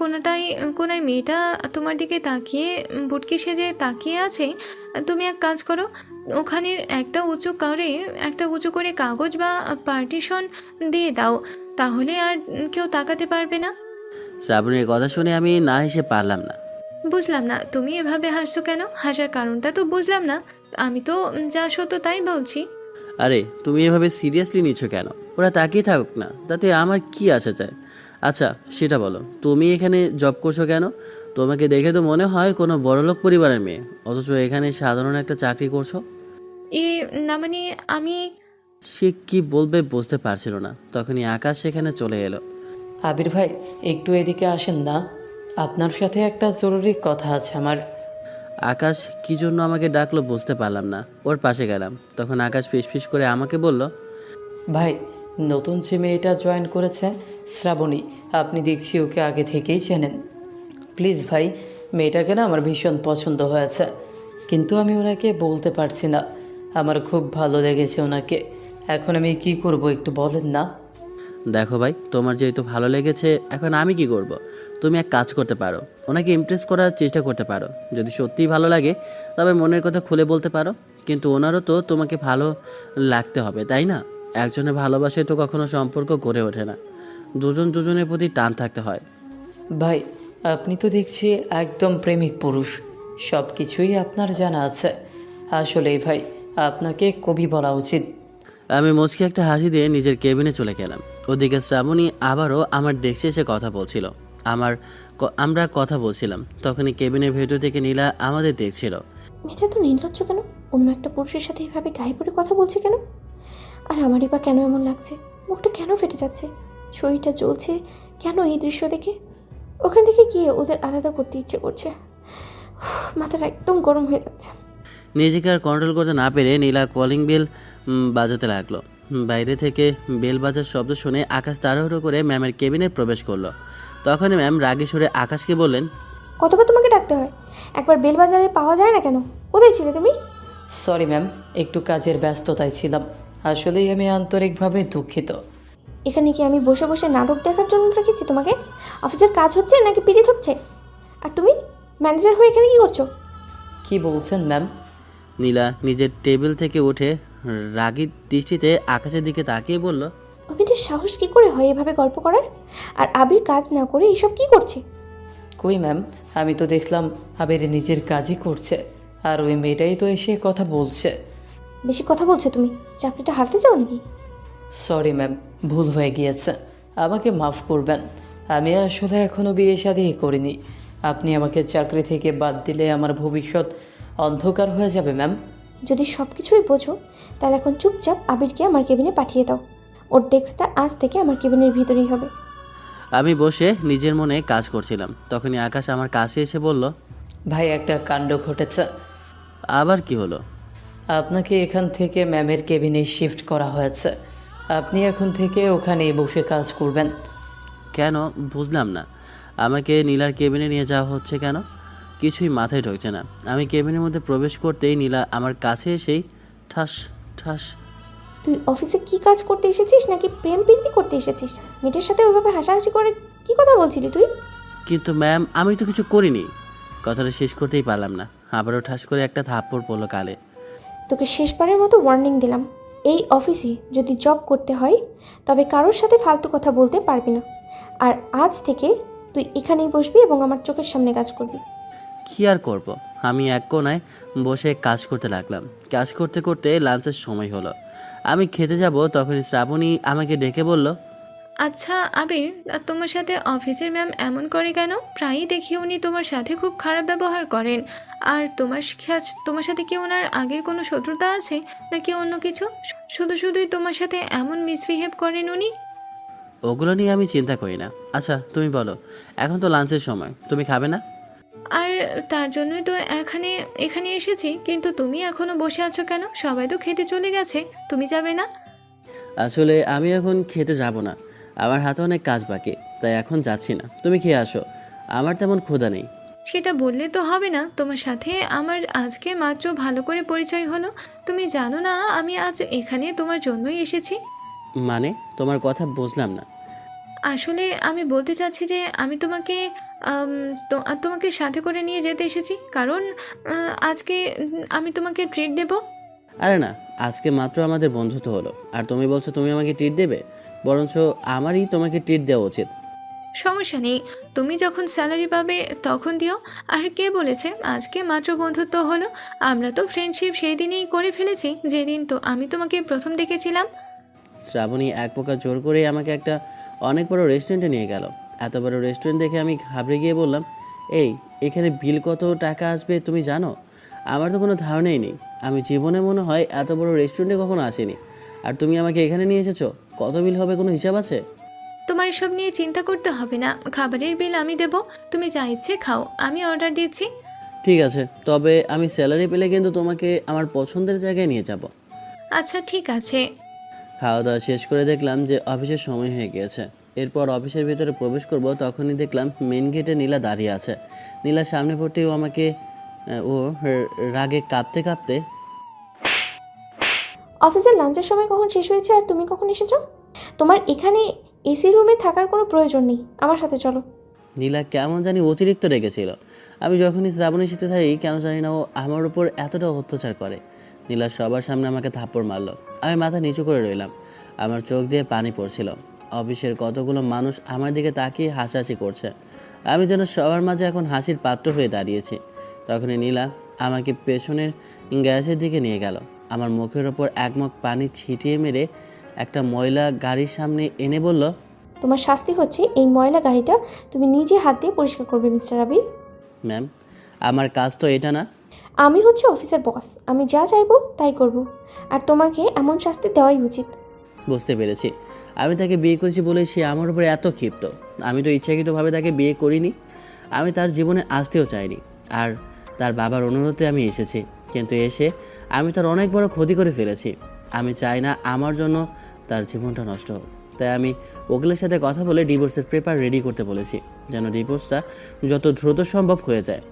কোনায় মেয়েটা তোমার দিকে তাকিয়ে বুটকি সেজে তাকিয়ে আছে। তুমি এক কাজ করো, ওখানে একটা উঁচু করে কাগজ বা পার্টিশন দিয়ে দাও, তাহলে আর কেউ তাকাতে পারবে না। শ্রাবণীর কথা শুনে আমি না হেসে পারলাম না। বুঝলাম না তুমি এভাবে হাসছো কেন? হাসার কারণটা তো বুঝলাম না। আমি তো যা সত্য তাই বলছি। আরে তুমি এভাবে সিরিয়াসলি নিচ্ছ কেন? ওরা তাকিয়ে থাকুক না, তাতে আমার কি আসা চায়? আচ্ছা সেটা বলো, তুমি এখানে জব করছো কেন? তোমাকে দেখে তো মনে হয় কোনো বড়লোক পরিবারের মেয়ে, অথচ এখানে সাধারণ একটা চাকরি করছো। এ না মানে আমি সে কি বলবে বুঝতে পারছিল না, তখনই আকাশ সেখানে চলে এলো। আবির ভাই, একটু এদিকে আসেন না, আপনার সাথে একটা জরুরি কথা আছে আমার। আকাশ কি জন্য আমাকে ডাকলো বুঝতে পারলাম না। ওর পাশে গেলাম, তখন আকাশ ফিসফিস করে আমাকে বলল, ভাই, নতুন যে মেয়েটা জয়েন করেছে শ্রাবণী, আপনি দেখছি ওকে আগে থেকেই চেনেন। প্লিজ ভাই, মেয়েটাকে না আমার ভীষণ পছন্দ হয়েছে, কিন্তু আমি ওনাকে বলতে পারছি না। আমার খুব ভালো লেগেছে ওনাকে। এখন আমি কি করব একটু বলেন না? দেখো ভাই, তোমার যেহেতু ভালো লেগেছে, এখন আমি কি করব? তুমি এক কাজ করতে পারো, ওনাকে ইমপ্রেস করার চেষ্টা করতে পারো। যদি সত্যিই ভালো লাগে তবে মনের কথা খুলে বলতে পারো, কিন্তু ওনারও তো তোমাকে ভালো লাগতে হবে, তাই না? একজনের ভালোবাসায় তো কখনো সম্পর্ক গড়ে ওঠে না, দুজন দুজনের প্রতি টান থাকতে হয়। ভাই, আপনি তো দেখছি একদম প্রেমিক পুরুষ, সব কিছুই আপনার জানা আছে। আসলেই ভাই, আপনাকে কবি বলা উচিত। আমি মুচকি একটা হাসি দিয়ে নিজের কেবিনে চলে গেলাম। ওদিকে শ্রাবণী আবারও আমার ডেস্কে এসে কথা বলছিল। আমরা কথা বলছিলাম, তখনই কেবিনের ভেতর থেকে নীলা আমাদের দেখছিল। মেয়েটা তো নির্লজ্জ কেন? অন্য একটা পুরুষের সাথে এভাবে গায়ে পড়ে কথা বলছে কেন? আর আমারই বা কেন এমন লাগছে? মুখটা কেন ফেটে যাচ্ছে? শরীরটা জ্বলছে কেন এই দৃশ্য দেখে? ওখান থেকে গিয়ে ওদের আলাদা করতে ইচ্ছে করছে। মাথাটা একদম গরম হয়ে যাচ্ছে। নিজেকে আর কন্ট্রোল করতে না পেরে নীলা কলিং বেল বাজাতে লাগলো। বাইরে থেকে বেল বাজার শব্দ শুনে আকাশ তাড়াহুড়ো করে ম্যামের কেবিনে প্রবেশ করলো। তখনই ম্যাম রাগে সুরে আকাশকে বললেন, কতবার তোমাকে ডাকতে হয়? একবার বেল বাজারে পাওয়া যায় না কেন? কোথায় ছিলে তুমি? সরি ম্যাম, একটু কাজের ব্যস্ততায় ছিলাম। আসলেই আমি আন্তরিকভাবে দুঃখিত। এখানে কি আমি বসে বসে নাটক দেখার জন্য রেখেছি তোমাকে? অফিসের কাজ হচ্ছে নাকি পিরিত হচ্ছে? আর তুমি ম্যানেজার হয়ে এখানে কি করছো? কি বলছেন ম্যাম? নীলা নিজের টেবিল থেকে উঠে রাগী দৃষ্টিতে আকাশের দিকে তাকিয়ে বলল, মেয়েটির সাহস কি করে হয় এভাবে গল্প করার? আর আবির কাজ না করে এইসব কি করছে? কই ম্যাম, আমি তো দেখলাম আবির নিজের কাজই করছে, আর ওই মেয়েটাই তো এসে কথা বলছে। বেশি কথা বলছো তুমি। চাকরিটা হারতে চাও নাকি? সরি ম্যাম, ভুল হয়ে গিয়েছে, আমাকে মাফ করবেন। আমি আসলে এখনও বিয়ে শাদী করিনি। আপনি আমাকে চাকরি থেকে বাদ দিলে আমার ভবিষ্যৎ অন্ধকার হয়ে যাবে ম্যাম। যদি সব কিছুই বোঝো তাহলে এখন চুপচাপ আবিরকে আমার কেবিনে পাঠিয়ে দাও। ওর ডেস্কটা আজ থেকে আমার কেবিনের ভিতরেই হবে। আমি বসে নিজের মনে কাজ করছিলাম, তখনই আকাশ আমার কাছে এসে বলল, ভাই একটা কাণ্ড ঘটেছে। আবার কি হলো? আপনাকে এখান থেকে ম্যামের কেবিনে শিফট করা হয়েছে। আপনি এখন থেকে ওখানেই বসে কাজ করবেন। কেন বুঝলাম না। আমাকে নীলার কেবিনে নিয়ে যাওয়া হচ্ছে কেন? কিছুই মাথায় ঢুকছে না। আমি কেবিনের মধ্যে প্রবেশ করতেই নীলা আমার কাছে এসেই ঠাস ঠাস। তুই অফিসে কি কাজ করতে এসেছিস নাকি প্রেম প্রীতি করতে এসেছিস? মেয়েটার সাথে ওইভাবে হাসাহাসি করে কি কথা বলছিলি তুই? কিন্তু ম্যাম আমি তো কিছু করিনি। কথাটা শেষ করতেই পারলাম না, আবারও ঠাস করে একটা থাপ্পড় পড়লো কালে। তোকে শেষবারের মতো ওয়ার্নিং দিলাম, এই অফিসে যদি জব করতে হয় তবে কারোর সাথে ফালতু কথা বলতে পারবি না। আর আজ থেকে তুই এখানেই বসবি এবং আমার চোখের সামনে কাজ করবি। কী আর করব, আমি এক কোনায় বসে কাজ করতে লাগলাম। কাজ করতে করতে লাঞ্চের সময় হলো। আমি খেতে যাব, তখনই শ্রাবণী আমাকে ডেকে বলল, আচ্ছা আবির, তোমার সাথে অফিসের ম্যাম এমন করে কেন? প্রায়ই দেখি উনি তোমার সাথে খুব খারাপ ব্যবহার করেন। আর তোমার সাথে কি ওনার আগের কোনো শত্রুতা আছে নাকি অন্য কিছু? শুধুই তোমার সাথে এমন মিসবিহেভ করেন উনি? ওগুলো নিয়ে আমি চিন্তা করি না। আচ্ছা তুমি বলো, এখন তো লাঞ্চের সময়, তুমি খাবে না? আর তার জন্যই তো এখানে এসেছি, কিন্তু তুমি এখনো বসে আছো কেন? সবাই তো খেতে চলে গেছে, তুমি যাবে না? আসলে আমি এখন খেতে যাব না, আমার হাতে অনেক কাজ বাকি, তাই এখন যাচ্ছি না। তুমি খেয়ে আসো, আমার তেমন ক্ষুধা নেই। সেটা বললে তো হবে না। তোমার সাথে আমার আজকে মাত্র ভালো করে পরিচয় হলো। তুমি জানো না আমি আজ এখানে তোমার জন্যই এসেছি? মানে তোমার কথা বুঝলাম না। আসলে আমি বলতে চাচ্ছি যে আমি তোমাকে সাথে করে নিয়ে যেতে এসেছি, কারণ আজকে আমি তোমাকে ট্রিট দেব। আরে না, আজকে মাত্র আমাদের বন্ধুত্ব হলো, আর তুমি বলছো তুমি আমাকে ট্রিট দেবে? বরঞ্চ আমারই তোমাকে ট্রিট দেওয়া উচিত। সমস্যা নেই, তুমি যখন স্যালারি পাবে তখন দিও। আর কে বলেছে আজকে মাত্র বন্ধুত্ব হলো? আমরা তো ফ্রেন্ডশিপ সেই দিনেই করে ফেলেছি যেদিন তো আমি তোমাকে প্রথম দেখেছিলাম। শ্রাবণী এক প্রকার জোর করে আমাকে একটা অনেক বড় রেস্টুরেন্টে নিয়ে গেল। এত বড় রেস্টুরেন্ট দেখে আমি ঘাবড়ে গিয়ে বললাম, এই এখানে বিল কত টাকা আসবে তুমি জানো? আমার তো কোনো ধারণাই নেই। আমি জীবনে মনে হয় এত বড় রেস্টুরেন্টে কখনো আসিনি, আর তুমি আমাকে এখানে নিয়ে এসেছো। কত বিল হবে কোনো হিসাব আছে? তোমার এসব নিয়ে চিন্তা করতে হবে না, খাবারের বিল আমি দেব। তুমি যা ইচ্ছে খাও, আমি অর্ডার দিচ্ছি। ঠিক আছে, তবে আমি স্যালারি পেলে কিন্তু তোমাকে আমার পছন্দের জায়গায় নিয়ে যাব। আচ্ছা ঠিক আছে। খাওয়া দাওয়া শেষ করে দেখলাম যে অফিসের সময় হয়ে গিয়েছে। এরপর অফিসের ভিতরে প্রবেশ করব, তখনই দেখলাম মেন গেটে নীলা দাঁড়িয়ে আছে। নীলার সামনে পড়তেই ও আমাকে রাগে কাঁপতে কাঁপতে, অফিসের লাঞ্চের সময় কখন শেষ হয়েছে আর তুমি কখন এসেছো? তোমার এখানে এসি রুমে থাকার কোনো প্রয়োজন নেই, আমার সাথে চলো। নীলা কেমন জানি অতিরিক্ত রেগেছিল। আমি যখনই শ্রাবণের সাথে থাকি কেন জানি না ও আমার উপর এতটা অত্যাচার করে। নীলা সবার সামনে আমাকে থাপ্পড় মারলো। আমি মাথা নিচু করে রইলাম, আমার চোখ দিয়ে পানি পড়ছিল। অফিসের কতগুলো মানুষ আমার দিকে তাকিয়ে হাসাহাসি করছে। আমি যেন সবার মাঝে এখন হাসির পাত্র হয়ে দাঁড়িয়েছি। তখনই নীলা আমাকে পেছনের গ্যাসের দিকে নিয়ে গেল। আমার মুখের ওপর এক মগ পানি ছিটিয়ে মেরে একটা ময়লা গাড়ির সামনে এনে বলল, তোমার শাস্তি হচ্ছে এই ময়লা গাড়িটা তুমি নিজে হাত দিয়ে পরিষ্কার করবে মিস্টার আবির। ম্যাম আমার কাজ তো এটা না। আমি হচ্ছে অফিসের বস, আমি যা চাইবো তাই করব। আর তোমাকে এমন শাস্তি দেওয়াই উচিত। বুঝতে পেরেছি, আমি তাকে বিয়ে করেছি বলে সে আমার উপরে এত ক্ষিপ্ত। আমি তো ইচ্ছাকৃতভাবে তাকে বিয়ে করিনি, আমি তার জীবনে আসতেও চাইনি। আর তার বাবার অনুরোধে আমি এসেছি, কিন্তু এসে আমি তার অনেক বড় ক্ষতি করে ফেলেছি। আমি চাই না আমার জন্য তার জীবনটা নষ্ট হোক। তাই আমি ওগুলোর সাথে কথা বলে ডিভোর্সের পেপার রেডি করতে বলেছি, যেন ডিভোর্সটা যত দ্রুত সম্ভব হয়ে যায়।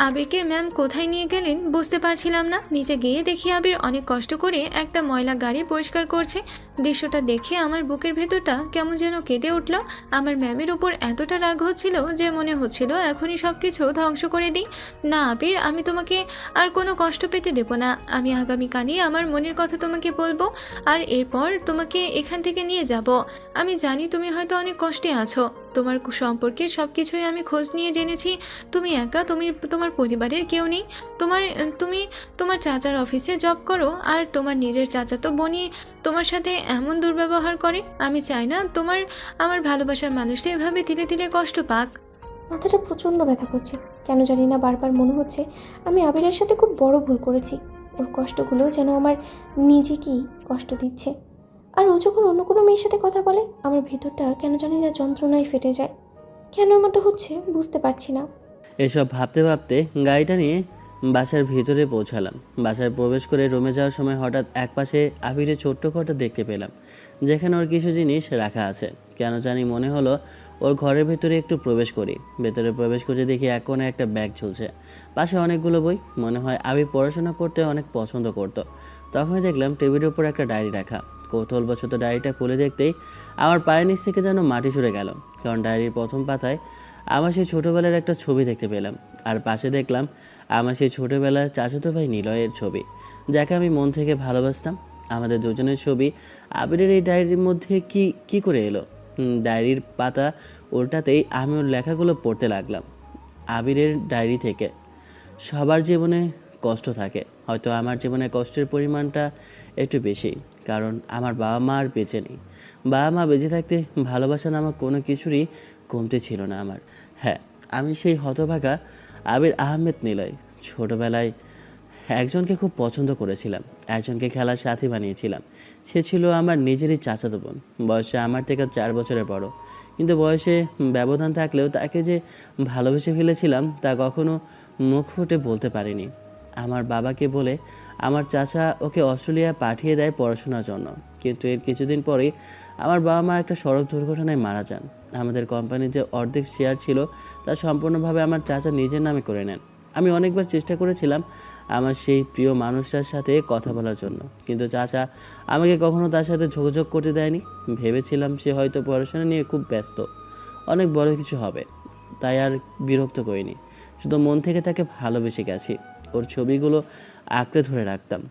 আবিরকে ম্যাম কোথায় নিয়ে গেলেন বুঝতে পারছিলাম না। নিচে গিয়ে দেখি আবির অনেক কষ্ট করে একটা ময়লা গাড়ি পরিষ্কার করছে। দৃশ্যটা দেখে আমার বুকের ভেতরটা কেমন যেন কেঁদে উঠল। আমার ম্যামের উপর এতটা রাগ হচ্ছিল যে মনে হচ্ছিল এখনই সব কিছু ধ্বংস করে দিই। না আবির, আমি তোমাকে আর কোনো কষ্ট পেতে দেব না। আমি আগামীকালই আমার মনের কথা তোমাকে বলবো, আর এরপর তোমাকে এখান থেকে নিয়ে যাব। আমি জানি তুমি হয়তো অনেক কষ্টে আছো। তোমার সম্পর্কের সব কিছুই আমি খোঁজ নিয়ে জেনেছি। তুমি একা, তোমার পরিবারের কেউ নেই। তুমি তোমার চাচার অফিসে জব করো, আর তোমার নিজের চাচাতো বোনই তোমার সাথে এমন দুর্ব্যবহার করে। আমি চাই না আমার ভালোবাসার মানুষটা এভাবে ধীরে ধীরে কষ্ট পাক। মাথাটা প্রচণ্ড ব্যথা করছে, কেন জানি না বারবার মনে হচ্ছে আমি আবিরের সাথে খুব বড় ভুল করেছি। ওর কষ্টগুলো যেন আমার নিজেকেই কষ্ট দিচ্ছে। আর ও যখন অন্য কোনো মেয়ের সাথে কথা বলে আমার ভিতরটা কেন জানি না যন্ত্রণায় ফেটে যায়। কেন এমনটা হচ্ছে বুঝতে পারছি না। এসব ভাবতে ভাবতে গাড়িটা নিয়ে বাসার ভিতরে পৌঁছালাম। বাসায় প্রবেশ করে রুমে যাওয়ার সময় হঠাৎ একপাশে আবিরের ছোট্ট ঘরটা দেখতে পেলাম, যেখানে ওর কিছু জিনিস রাখা আছে। কেন জানি মনে হলো ওর ঘরের ভেতরে একটু প্রবেশ করি। ভেতরে প্রবেশ করে দেখি এক কোণে একটা ব্যাগ ঝুলছে, পাশে অনেকগুলো বই। মনে হয় আবির পড়াশোনা করতে অনেক পছন্দ করতো। তখনই দেখলাম টেবিলের উপর একটা ডায়েরি রাখা। কৌতূহলবশত ডায়েরিটা খুলে দেখতেই আমার পায়ের নিচ থেকে যেন মাটি সরে গেল, কারণ ডায়েরির প্রথম পাতায় আমার সেই ছোটোবেলার একটা ছবি দেখতে পেলাম। আর পাশে দেখলাম আমার সেই ছোটোবেলার চাচাতো ভাই নিলয়ের ছবি, যাকে আমি মন থেকে ভালোবাসতাম। আমাদের দুজনের ছবি আবিরের এই ডায়েরির মধ্যে কি করে এলো? ডায়েরির পাতা উল্টাতেই আমি ওর লেখাগুলো পড়তে লাগলাম। আবিরের ডায়েরি থেকে, সবার জীবনে কষ্ট থাকে, হয়তো আমার জীবনে কষ্টের পরিমাণটা একটু বেশি, কারণ আমার বাবা মা আর বেঁচে নেই। বাবা মা বেঁচে থাকতে ভালোবাসা নামক কোনো কিছুরই কমতি ছিল না আমার। হ্যাঁ, আমি সেই হতভাগা আবির আহমেদ নিলয়। ছোটোবেলায় একজনকে খুব পছন্দ করেছিলাম, একজনকে খেলার সাথী বানিয়েছিলাম। সে ছিল আমার নিজেরই চাচাতো বোন, বয়সে আমার থেকে 4 বছরের বড়। কিন্তু বয়সে ব্যবধান থাকলেও তাকে যে ভালোবেসে ফেলেছিলাম তা কখনো মুখ ফুটে বলতে পারিনি। আমার বাবাকে বলে আমার চাচা ওকে অস্ট্রেলিয়া পাঠিয়ে দেয় পড়াশোনার জন্য, কিন্তু এর কিছুদিন পরেই আমার বাবা মা একটা সড়ক দুর্ঘটনায় মারা যান। আমাদের কোম্পানির যে অর্ধেক শেয়ার ছিল তা সম্পূর্ণভাবে আমার চাচা নিজের নামে করে নেন। আমি অনেকবার চেষ্টা করেছিলাম আমার সেই প্রিয় মানুষটার সাথে কথা বলার জন্য, কিন্তু চাচা আমাকে কখনো তার সাথে যোগাযোগ করতে দেয়নি। ভেবেছিলাম সে হয়তো পড়াশোনা নিয়ে খুব ব্যস্ত, অনেক বড় কিছু হবে, তাই আর বিরক্ত করিনি। শুধু মন থেকে তাকে ভালোবেসে গেছি। ওর ছবিগুলো আঁকড়ে ধরে রাখতাম।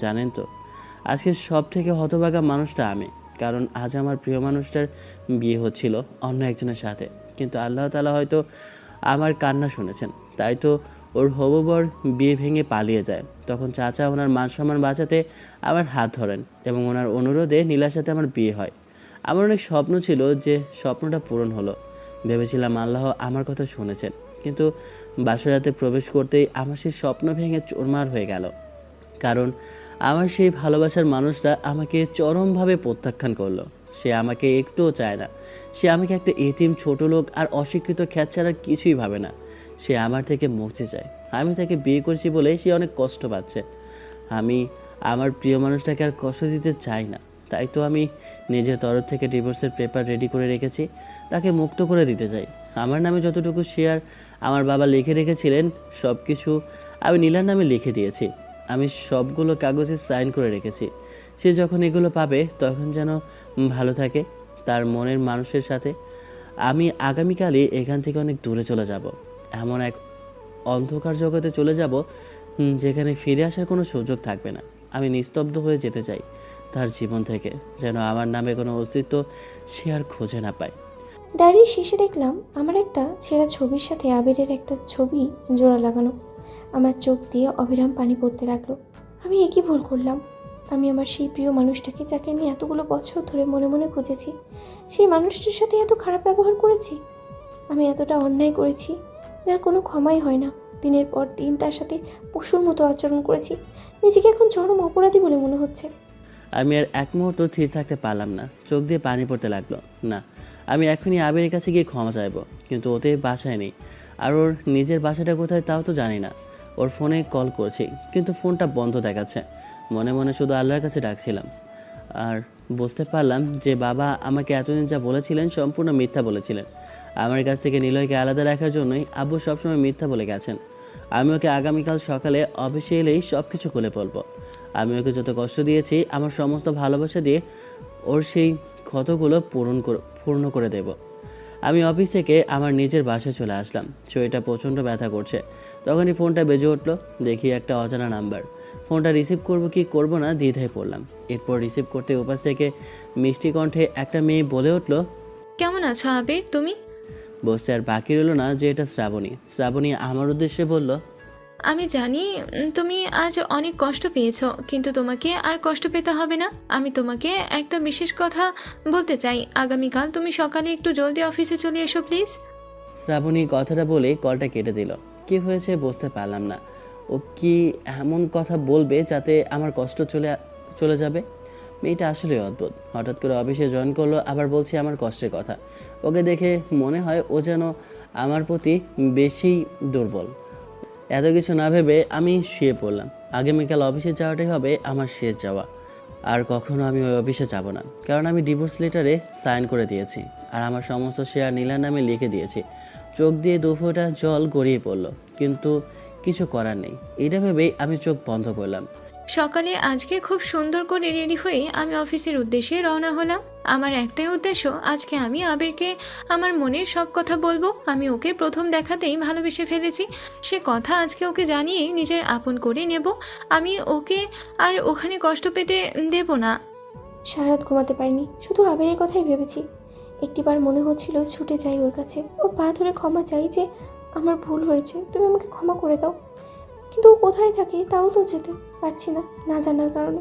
জানেন তো, আজকের সব থেকে হতভাগা মানুষটা আমি, কারণ আজ আমার প্রিয় মানুষটার বিয়ে হচ্ছিল অন্য একজনের সাথে। কিন্তু আল্লাহ তাআলা হয়তো আমার কান্না শুনেছেন, তাই তো ওর হবু বর বিয়ে ভেঙে পালিয়ে যায়। তখন চাচা ওনার মান সম্মান বাঁচাতে আমার হাত ধরেন এবং ওনার অনুরোধে নীলার সাথে আমার বিয়ে হয়। আমার অনেক স্বপ্ন ছিল, যে স্বপ্নটা পূরণ হলো। ভেবেছিলাম আল্লাহ আমার কথা শুনেছেন, কিন্তু বাসরাতে প্রবেশ করতেই আমার সেই স্বপ্ন ভেঙে চুরমার হয়ে গেল। কারণ আমার সেই ভালোবাসার মানুষটা আমাকে চরমভাবে প্রত্যাখ্যান করলো। সে আমাকে একটুও চায় না। সে আমাকে একটা এতিম, ছোট লোক আর অশিক্ষিত খ্যাত ছাড়া কিছুই ভাবে না। সে আমার থেকে মরতে চায়। আমি তাকে বিয়ে করেছি বলে সে অনেক কষ্ট পাচ্ছে। আমি আমার প্রিয় মানুষটাকে আর কষ্ট দিতে চাই না, তাই তো আমি নিজের তরফ থেকে ডিভোর্সের পেপার রেডি করে রেখেছি। তাকে মুক্ত করে দিতে চাই। আমার নামে যতটুকু শেয়ার আমার বাবা লিখে রেখেছিলেন সব কিছু আমি নীলার নামে লিখে দিয়েছি। আমি সবগুলো কাগজে সাইন করে রেখেছি। সে যখন এগুলো পাবে তখন যেন ভালো থাকে তার মনের মানুষের সাথে। আমি আগামীকালই এখান থেকে অনেক দূরে চলে যাব, এমন এক অন্ধকার জগতে চলে যাব যেখানে ফিরে আসার কোনো সুযোগ থাকবে না। আমি নিস্তব্ধ হয়ে যেতে চাই তার জীবন থেকে, যেন আমার নামে কোনো অস্তিত্ব সে আর খুঁজে না পায়। ডায়েরির শেষে দেখলাম আমার একটা ছেঁড়া ছবির সাথে আবিরের একটা ছবি জোড়া লাগানো। আমার চোখ দিয়ে অবিরাম পানি পড়তে লাগলো। আমি একই ভুল করলাম। আমি আমার সেই প্রিয় মানুষটাকে, যাকে আমি এতগুলো বছর ধরে মনে মনে খুঁজেছি, সেই মানুষটির সাথে এত খারাপ ব্যবহার করেছি। আমি এতটা অন্যায় করেছি যার কোনো ক্ষমাই হয় না। দিনের পর দিন তার সাথে পশুর মতো আচরণ করেছি। নিজেকে এখন চরম অপরাধী বলে মনে হচ্ছে। আমি আর এক মুহূর্ত স্থির থাকতে পারলাম না। চোখ দিয়ে পানি পড়তে লাগলো। না, আমি এখনই আবিরের কাছে গিয়ে ক্ষমা চাইবো, কিন্তু ওতে বাসায় নেই। আর ওর নিজের বাসাটা কোথায় তাও তো জানি না। ওর ফোনে কল করছি, কিন্তু ফোনটা বন্ধ দেখাচ্ছে। মনে মনে শুধু আল্লাহর কাছে ডাকছিলাম। আর বুঝতে পারলাম যে বাবা আমাকে এতদিন যা বলেছিলেন সম্পূর্ণ মিথ্যা বলেছিলেন। আমার কাছ থেকে নিলয়কে আলাদা রাখার জন্যই আব্বু সবসময় মিথ্যা বলে গেছেন। আমি ওকে আগামীকাল সকালে অফিসে এলেই সব কিছু খুলে বলবো। আমি ওকে যত কষ্ট দিয়েছি আমার সমস্ত ভালোবাসা দিয়ে ওর সেই ক্ষতগুলো পূর্ণ করে দেব। আমি অফিস থেকে আমার নিজের বাসায় চলে আসলাম। শরীরটা প্রচণ্ড ব্যথা করছে। তখনই ফোনটা বেজে উঠলো। দেখি একটা অজানা নাম্বার। ফোনটা রিসিভ করব কি করব না দ্বিধায় পড়লাম। এরপর রিসিভ করতে উপাস থেকে মিষ্টি কণ্ঠে একটা মেয়ে বলে উঠলো, কেমন আছো আবির তুমি? বসতে আর বাকি রইল না যে এটা শ্রাবণী। শ্রাবণী আমার উদ্দেশ্যে বলল, আমি জানি তুমি আজ অনেক কষ্ট পেয়েছো, কিন্তু তোমাকে আর কষ্ট পেতে হবে না। আমি তোমাকে একটা বিশেষ কথা বলতে চাই। আগামীকাল তুমি সকালে একটু জলদি অফিসে চলে এসো প্লিজ। শ্রাবণী কথাটা বলে কলটা কেটে দিল। কি হয়েছে বুঝতে পারলাম না। ও কি এমন কথা বলবে যাতে আমার কষ্ট চলে যাবে? মেয়েটা আসলে অদ্ভুত। হঠাৎ করে অফিসে জয়েন করলো, আবার বলছে আমার কষ্টের কথা। ওকে দেখে মনে হয় ও যেন আমার প্রতি বেশি দুর্বল। এত কিছু না ভেবে আমি শুয়ে পড়লাম। আগামীকাল অফিসে যাওয়াটাই হবে আমার শেষ যাওয়া। আর কখনো আমি ওই অফিসে যাব না, কারণ আমি ডিভোর্স লেটারে সাইন করে দিয়েছি আর আমার সমস্ত শেয়ার নীলার নামে লিখে দিয়েছি। চোখ দিয়ে দুফোঁটা জল গড়িয়ে পড়লো, কিন্তু কিছু করার নেই। এটা ভেবেই আমি চোখ বন্ধ করলাম। সকালে আজকে খুব সুন্দর করে রেডি হয়ে আমি অফিসের উদ্দেশ্যে রওনা হলাম। আমার একটাই উদ্দেশ্য, আজকে আমি আবিরকে আমার মনের সব কথা বলবো। আমি ওকে প্রথম দেখাতেই ভালোবেসে ফেলেছি। সে কথা আজকে ওকে জানিয়ে নিজের আপন করে নেব। আমি ওকে আর ওখানে কষ্ট পেতে দেব না। সারা রাত ঘুমাতে পারিনি, শুধু আবিরের কথাই ভেবেছি। একটিবার মনে হচ্ছিল ছুটে যাই ওর কাছে, ওর পা ধরে ক্ষমা চাই যে আমার ভুল হয়েছে, তুমি আমাকে ক্ষমা করে দাও। কিন্তু ও কোথায় থাকে তাও তো যেতে পারছি না, না জানার কারণে।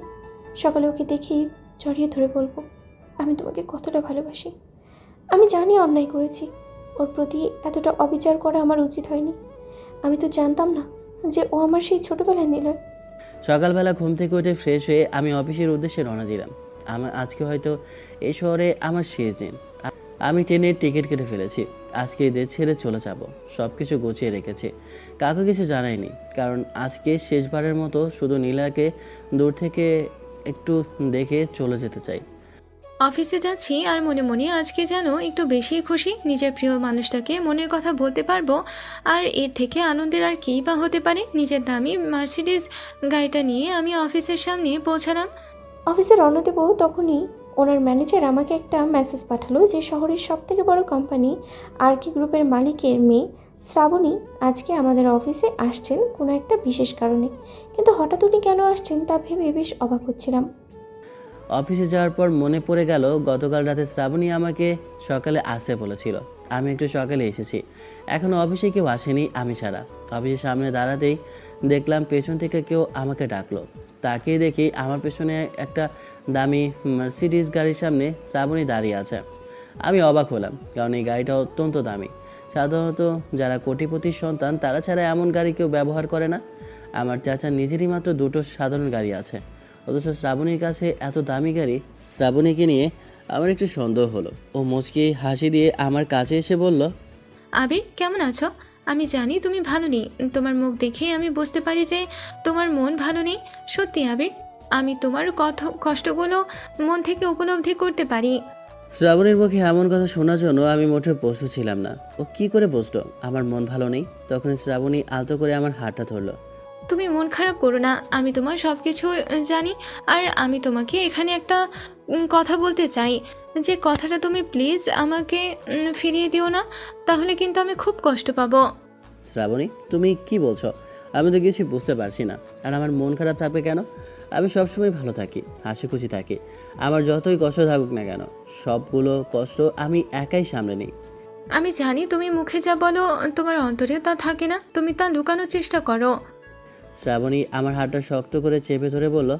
সকালে ওকে দেখেই জড়িয়ে ধরে বলবো, আমি তোমাকে কতটা ভালোবাসি। আমি জানি অন্যায় করেছি, ওর প্রতি এতটা অবিচার করা আমার উচিত হয়নি। আমি তো জানতাম না যে ও আমার সেই ছোটবেলায় নিলয়। সকালবেলা ঘুম থেকে উঠে ফ্রেশ হয়ে আমি অফিসের উদ্দেশ্যে রওনা দিলাম। আজকে হয়তো এই শহরে আমার শেষ দিন। আমি ট্রেনের টিকিট কেটে ফেলেছি। আজকে এদের ছেড়ে চলে যাব। সব কিছু গুছিয়ে রেখেছি, কাউকে কিছু জানাইনি, কারণ আজকে শেষবারের মতো শুধু নীলাকে দূর থেকে একটু দেখে চলে যেতে চাই। অফিসে যাচ্ছি আর মনে মনে আজকে যেন একটু বেশি খুশি। নিজের প্রিয় মানুষটাকে মনের কথা বলতে পারবো, আর এর থেকে আনন্দের আর কী বা হতে পারে। নিজের দামি মার্সিডিজ গাড়িটা নিয়ে আমি অফিসের সামনে পৌঁছালাম। অফিসে রওনা দেবো তখনই ওনার ম্যানেজার আমাকে একটা মেসেজ পাঠালো যে শহরের সবথেকে বড় কোম্পানি আরকি গ্রুপের মালিকের মেয়ে শ্রাবণী আজকে আমাদের অফিসে আসছেন কোনো একটা বিশেষ কারণে। কিন্তু হঠাৎ উনি কেন আসছেন তা ভেবে বেশ অবাক হচ্ছিলাম। অফিসে যাওয়ার পর মনে পড়ে গেল গতকাল রাতে শ্রাবণী আমাকে সকালে আসতে বলেছিল। আমি একটু সকালে এসেছি, এখনও অফিসে কেউ আসেনি আমি ছাড়া। অফিসের সামনে দাঁড়াতেই দেখলাম পেছন থেকে কেউ আমাকে ডাকলো। তাকিয়ে দেখি আমার পেছনে একটা দামি মার্সিডিজ গাড়ির সামনে শ্রাবণী দাঁড়িয়ে আছে। আমি অবাক হলাম, কারণ এই গাড়িটা অত্যন্ত দামি। সাধারণত যারা কোটিপতির সন্তান তারা ছাড়া এমন গাড়ি কেউ ব্যবহার করে না। আমার চাচার নিজেরই মাত্র দুটো সাধারণ গাড়ি আছে, অথচ শ্রাবণীর কাছে এত দামি গাড়ি। শ্রাবণীকে নিয়ে আমার একটু সন্দেহ হলো। ও মুচকি হাসি দিয়ে আমার কাছে এসে বলল, আবির কেমন আছো? আমি জানি তুমি ভালো নেই, তোমার মুখ দেখেই আমি বুঝতে পারি যে তোমার মন ভালো নেই। সত্যি আবির, আমি তোমার কষ্টগুলো মন থেকে উপলব্ধি করতে পারি। শ্রাবণীর মুখে এমন কথা শোনার জন্য আমি মোটেও প্রস্তুত ছিলাম না। ও কি করে বুঝলো আমার মন ভালো নেই? তখন শ্রাবণী আলতো করে আমার হাতটা ধরলো। তুমি মন খারাপ করো না, আমি তোমার সব কিছু জানি। আর আমি তোমাকে এখানে একটা কথা বলতে চাই, যে কথাটা তুমি প্লিজ আমাকে ফিরিয়ে দিও না, তাহলে কিন্তু আমি খুব কষ্ট পাবো। শ্রাবণী, তুমি কি বলছো? আমি তো কিছু বুঝতে পারছি না। আর আমার মন খারাপ থাকবে কেন? আমি সবসময় ভালো থাকি, হাসি খুশি থাকি। আমার যতই কষ্ট থাকুক না কেন, সবগুলো কষ্ট আমি একাই সামলে নিই। আমি জানি তুমি মুখে যা বলো তোমার অন্তরে তা থাকে না, তুমি তা লুকানোর চেষ্টা করো। শ্রাবণী আমার হাতটা শক্ত করে চেপে ধরে বলল,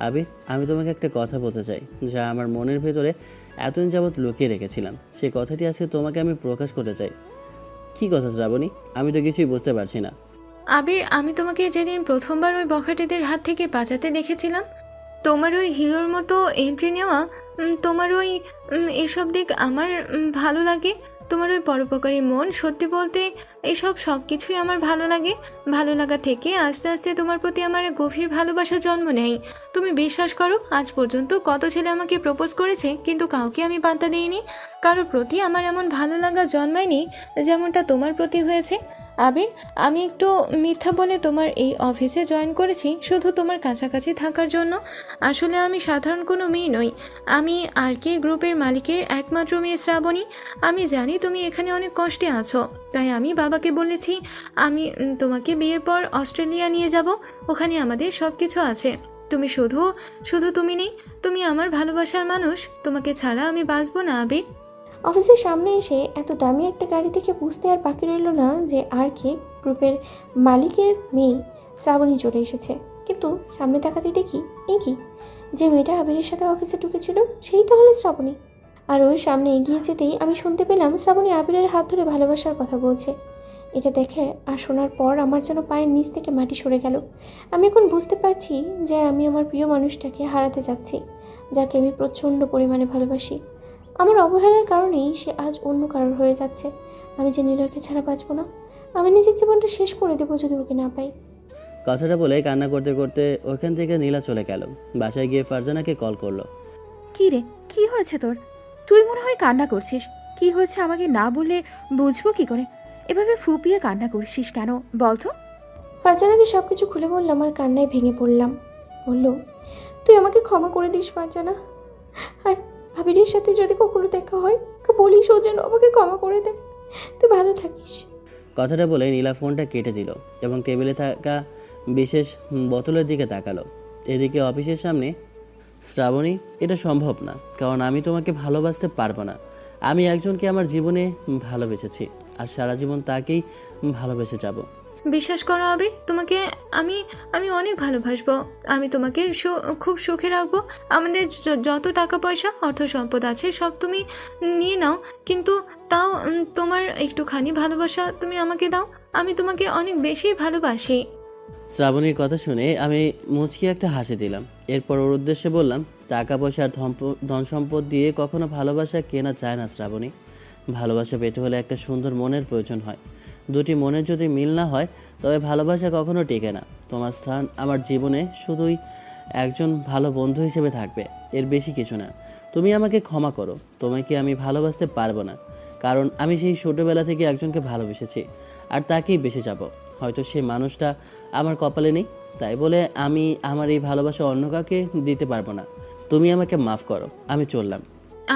আবির, আমি তোমাকে একটা কথা বলতে চাই, যা আমার মনের ভেতরে এতদিন যাবৎ লুকিয়ে রেখেছিলাম। সেই কথাটি আজকে তোমাকে আমি প্রকাশ করতে চাই। কি কথা শ্রাবণী? আমি তো কিছুই বুঝতে পারছি না। আবির, আমি তোমাকে যেদিন প্রথমবার ওই বখাটেদের হাত থেকে বাঁচাতে দেখেছিলাম, তোমার ওই হিরোর মতো এন্ট্রি নেওয়া, তোমার ওই এসব দিক আমার ভালো লাগে। তোমার ওই পরোপকারী মন, সত্যি বলতে এসব সব কিছুই আমার ভালো লাগে। ভালো লাগা থেকে আস্তে আস্তে তোমার প্রতি আমার গভীর ভালোবাসা জন্ম নেয়। তুমি বিশ্বাস করো, আজ পর্যন্ত কত ছেলে আমাকে প্রপোজ করেছে, কিন্তু কাউকে আমি পাত্তা দিইনি। কারোর প্রতি আমার এমন ভালো লাগা জন্মায়নি যেমনটা তোমার প্রতি হয়েছে। আবির, আমি একটু মিথ্যা বলে তোমার এই অফিসে জয়েন করেছি শুধু তোমার কাছাকাছি থাকার জন্য। আসলে আমি সাধারণ কোনো মেয়ে নই, আমি আরকে গ্রুপের মালিকের একমাত্র মেয়ে শ্রাবণী। আমি জানি তুমি এখানে অনেক কষ্টে আছো, তাই আমি বাবাকে বলেছি আমি তোমাকে বিয়ের পর অস্ট্রেলিয়া নিয়ে যাব। ওখানে আমাদের সব কিছু আছে। তুমি শুধু তুমি নেই, তুমি আমার ভালোবাসার মানুষ। তোমাকে ছাড়া আমি বাঁচবো না আবির। অফিসের সামনে এসে এত দামি একটা গাড়ি থেকে বুঝতে আর বাকি রইল না যে আর কে গ্রুপের মালিকের মেয়ে শ্রাবণী চলে এসেছে। কিন্তু সামনে তাকাতে দেখি এ কি, যে মেয়েটা আবিরের সাথে অফিসে ঢুকেছিল সেই তাহলে শ্রাবণী। আর ওর সামনে এগিয়ে যেতেই আমি শুনতে পেলাম শ্রাবণী আবিরের হাত ধরে ভালোবাসার কথা বলছে। এটা দেখে আর শোনার পর আমার যেন পায়ের নিচ থেকে মাটি সরে গেল। আমি এখন বুঝতে পারছি যে আমি আমার প্রিয় মানুষটাকে হারাতে যাচ্ছি, যাকে আমি প্রচণ্ড পরিমাণে ভালোবাসি। আমার অবহেলার কারণেই সে আজ অন্য কারোর হয়ে যাচ্ছে। আমি যে নীলয়কে ছাড়া বাঁচব না, আমি নিজের জীবনটা শেষ করে দেবো যদি ওকে না পাই। কথাটা বলে কান্না করতে করতে ওখান থেকে নীলা চলে গেল। বাসায় গিয়ে ফারজানাকে কল করলো। কি রে, কি হয়েছে তোর? তুই মনে হয় কান্না করছিস। কি হয়েছে আমাকে না বললে বুঝবো কি করে? এভাবে ফুপিয়ে কান্না করছিস কেন বল তো? ফারজানাকে সব কিছু খুলে বললাম আর কান্নায় ভেঙে পড়লাম। বলল, তুই আমাকে ক্ষমা করে দিস ফারজানা, আর আবিরের সাথে যদি কখনো দেখা হয় ওকে বলিস ও যেন আমাকে ক্ষমা করে দেয়। তুই ভালো থাকিস। কথাটা বলে নীলা ফোনটা কেটে দিল এবং টেবিলে থাকা বিশেষ বোতলের দিকে তাকালো। এদিকে অফিসের সামনে, শ্রাবণী, এটা সম্ভব না, কারণ আমি তোমাকে ভালোবাসতে পারবো না। আমি একজনকে আমার জীবনে ভালোবেসেছি আর সারা জীবন তাকেই ভালোবেসে যাব। বিশ্বাস করো আবির, তোমাকে আমি আমি অনেক ভালোবাসবো। আমি তোমাকে খুব সুখে রাখবো। আমাদের যত টাকা পয়সা অর্থ সম্পদ আছে সব তুমি নিয়ে নাও, কিন্তু তাও তোমার একটুখানি ভালোবাসা তুমি আমাকে দাও। আমি তোমাকে অনেক বেশি ভালোবাসি। শ্রাবণীর কথা শুনে আমি মুচকি একটা হাসি দিলাম। এরপর ওর উদ্দেশ্যে বললাম, টাকা পয়সা আর ধন সম্পদ দিয়ে কখনো ভালোবাসা কেনা যায় না শ্রাবণী। ভালোবাসা পেতে হলে একটা সুন্দর মনের প্রয়োজন হয়। দুটি মনের যদি মিল না হয় তবে ভালোবাসা কখনো টেকে না। তোমার স্থান আমার জীবনে শুধুই একজন ভালো বন্ধু হিসেবে থাকবে, এর বেশি কিছু না। তুমি আমাকে ক্ষমা করো, তোমাকে আমি ভালোবাসতে পারবো না, কারণ আমি সেই ছোটোবেলা থেকে একজনকে ভালোবেসেছি আর তাকেই বেঁচে যাব। হয়তো সেই মানুষটা আমার কপালে নেই, তাই বলে আমি আমার এই ভালোবাসা অন্য কাউকে দিতে পারবো না। তুমি আমাকে মাফ করো, আমি চললাম।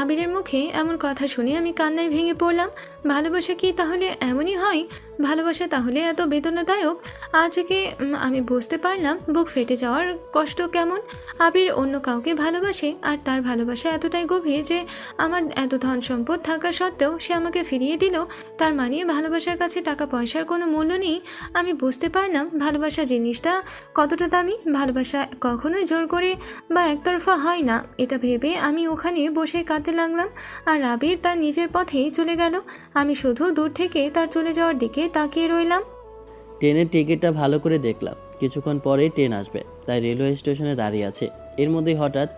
আবিরের মুখে এমন কথা শুনে আমি কান্নায় ভেঙে পড়লাম। ভালোবাসা কি তাহলে এমনই হয়? ভালোবাসা তাহলে এত বেদনাদায়ক? আজকে আমি বুঝতে পারলাম বুক ফেটে যাওয়ার কষ্ট কেমন। আবির অন্য কাউকে ভালোবাসে আর তার ভালোবাসা এতটাই গভীর যে আমার এত ধন সম্পদ থাকা সত্ত্বেও সে আমাকে ফিরিয়ে দিল। তার মানে ভালোবাসার কাছে টাকা পয়সার কোনো মূল্য নেই। আমি বুঝতে পারলাম ভালোবাসা জিনিসটা কতটা দামি। ভালোবাসা কখনোই জোর করে বা একতরফা হয় না। এটা ভেবে আমি ওখানে বসে কাঁদতে লাগলাম আর আবির তার নিজের পথেই চলে গেল। আমি শুধু দূর থেকে তার চলে যাওয়ার দিকে তাকিয়ে রইলাম। ট্রেনের টিকিটটা ভালো করে দেখলাম, কিছুক্ষণ পরেই ট্রেন আসবে, তাই রেলওয়ে স্টেশনে দাঁড়িয়ে আছে। এর মধ্যেই হঠাৎ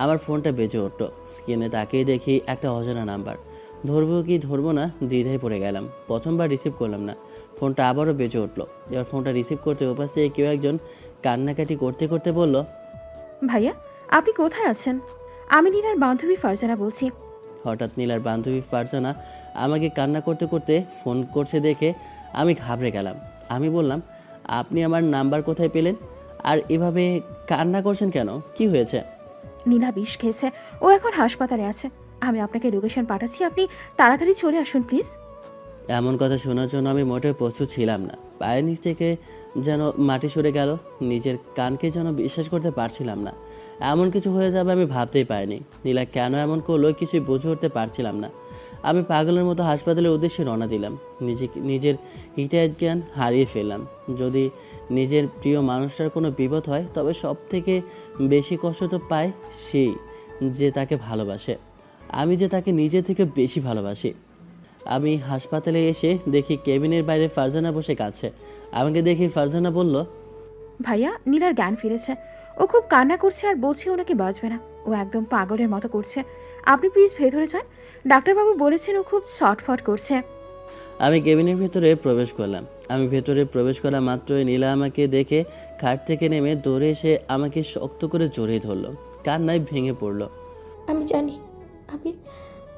আমার ফোনটা বেজে উঠল। স্ক্রিনে তাকিয়ে দেখি একটা অজানা নাম্বার। ধরবো কি ধরবো না দ্বিধায় পড়ে গেলাম। প্রথমবার রিসিভ করলাম না, ফোনটা আবারও বেজে উঠল। এবার ফোনটা রিসিভ করতে ওপাশ থেকে কেউ একজন কান্নাকাটি করতে করতে বলল, ভাইয়া, আপনি কোথায় আছেন? আমি নীলার বান্ধবী ফারজানা বলছি। হঠাৎ নীলার বান্ধবী ফারজানা আমাকে কান্না করতে করতে ফোন করছে দেখে আমি ঘাবড়ে গেলাম। আমি বললাম, আপনি আমার নাম্বার কোথায় পেলেন আর এভাবে কান্না করছেন কেন, কি হয়েছে? নীলা বিষ খেয়েছে, ও এখন হাসপাতালে আছে। আমি আপনাকে লোকেশন পাঠাচ্ছি, আপনি তাড়াতাড়ি চলে আসুন প্লিজ। এমন কথা শোনার জন্য আমি মোটেও প্রস্তুত ছিলাম না। পায়ের নিচ থেকে যেন মাটি সরে গেল, নিজের কানকে যেন বিশ্বাস করতে পারছিলাম না। এমন কিছু হয়ে যাবে আমি ভাবতেই পারিনি। নীলা কেন এমন করলো কিছুই বুঝে উঠতে পারছিলাম না। আমি পাগলের মতো হাসপাতালের উদ্দেশ্যে রওনা দিলাম। নিজের হিতায়ত জ্ঞান হারিয়ে ফেললাম। যদি নিজের প্রিয় মানুষটার কোনো বিপদ হয় তবে সব থেকে বেশি কষ্ট তো পায় সেই, যে তাকে ভালোবাসে। আমি যে তাকে নিজে থেকে বেশি ভালোবাসি। আমি হাসপাতালে এসে দেখি কেবিনের বাইরে ফারজানা বসে কাঁদছে। আমাকে দেখি ফারজানা বলল, ভাইয়া, নীলার জ্ঞান ফিরেছে। ও খুব কান্না করছে আর বলছে ওনাকে বাঁচবে না। ও একদম পাগলের মতো করছে। আপনি প্লিজ ভেতরে যান, ডাক্তারবাবু বলেছেন ও খুব শর্টফট করছে। আমি কেবিনের ভেতরে প্রবেশ করলাম। আমি ভেতরে প্রবেশ করা মাত্রই নীলা আমাকে দেখে খাট থেকে নেমে দৌড়ে এসে আমাকে শক্ত করে জড়িয়ে ধরলো, কান্নায় ভেঙে পড়লো। আমি জানি আবির,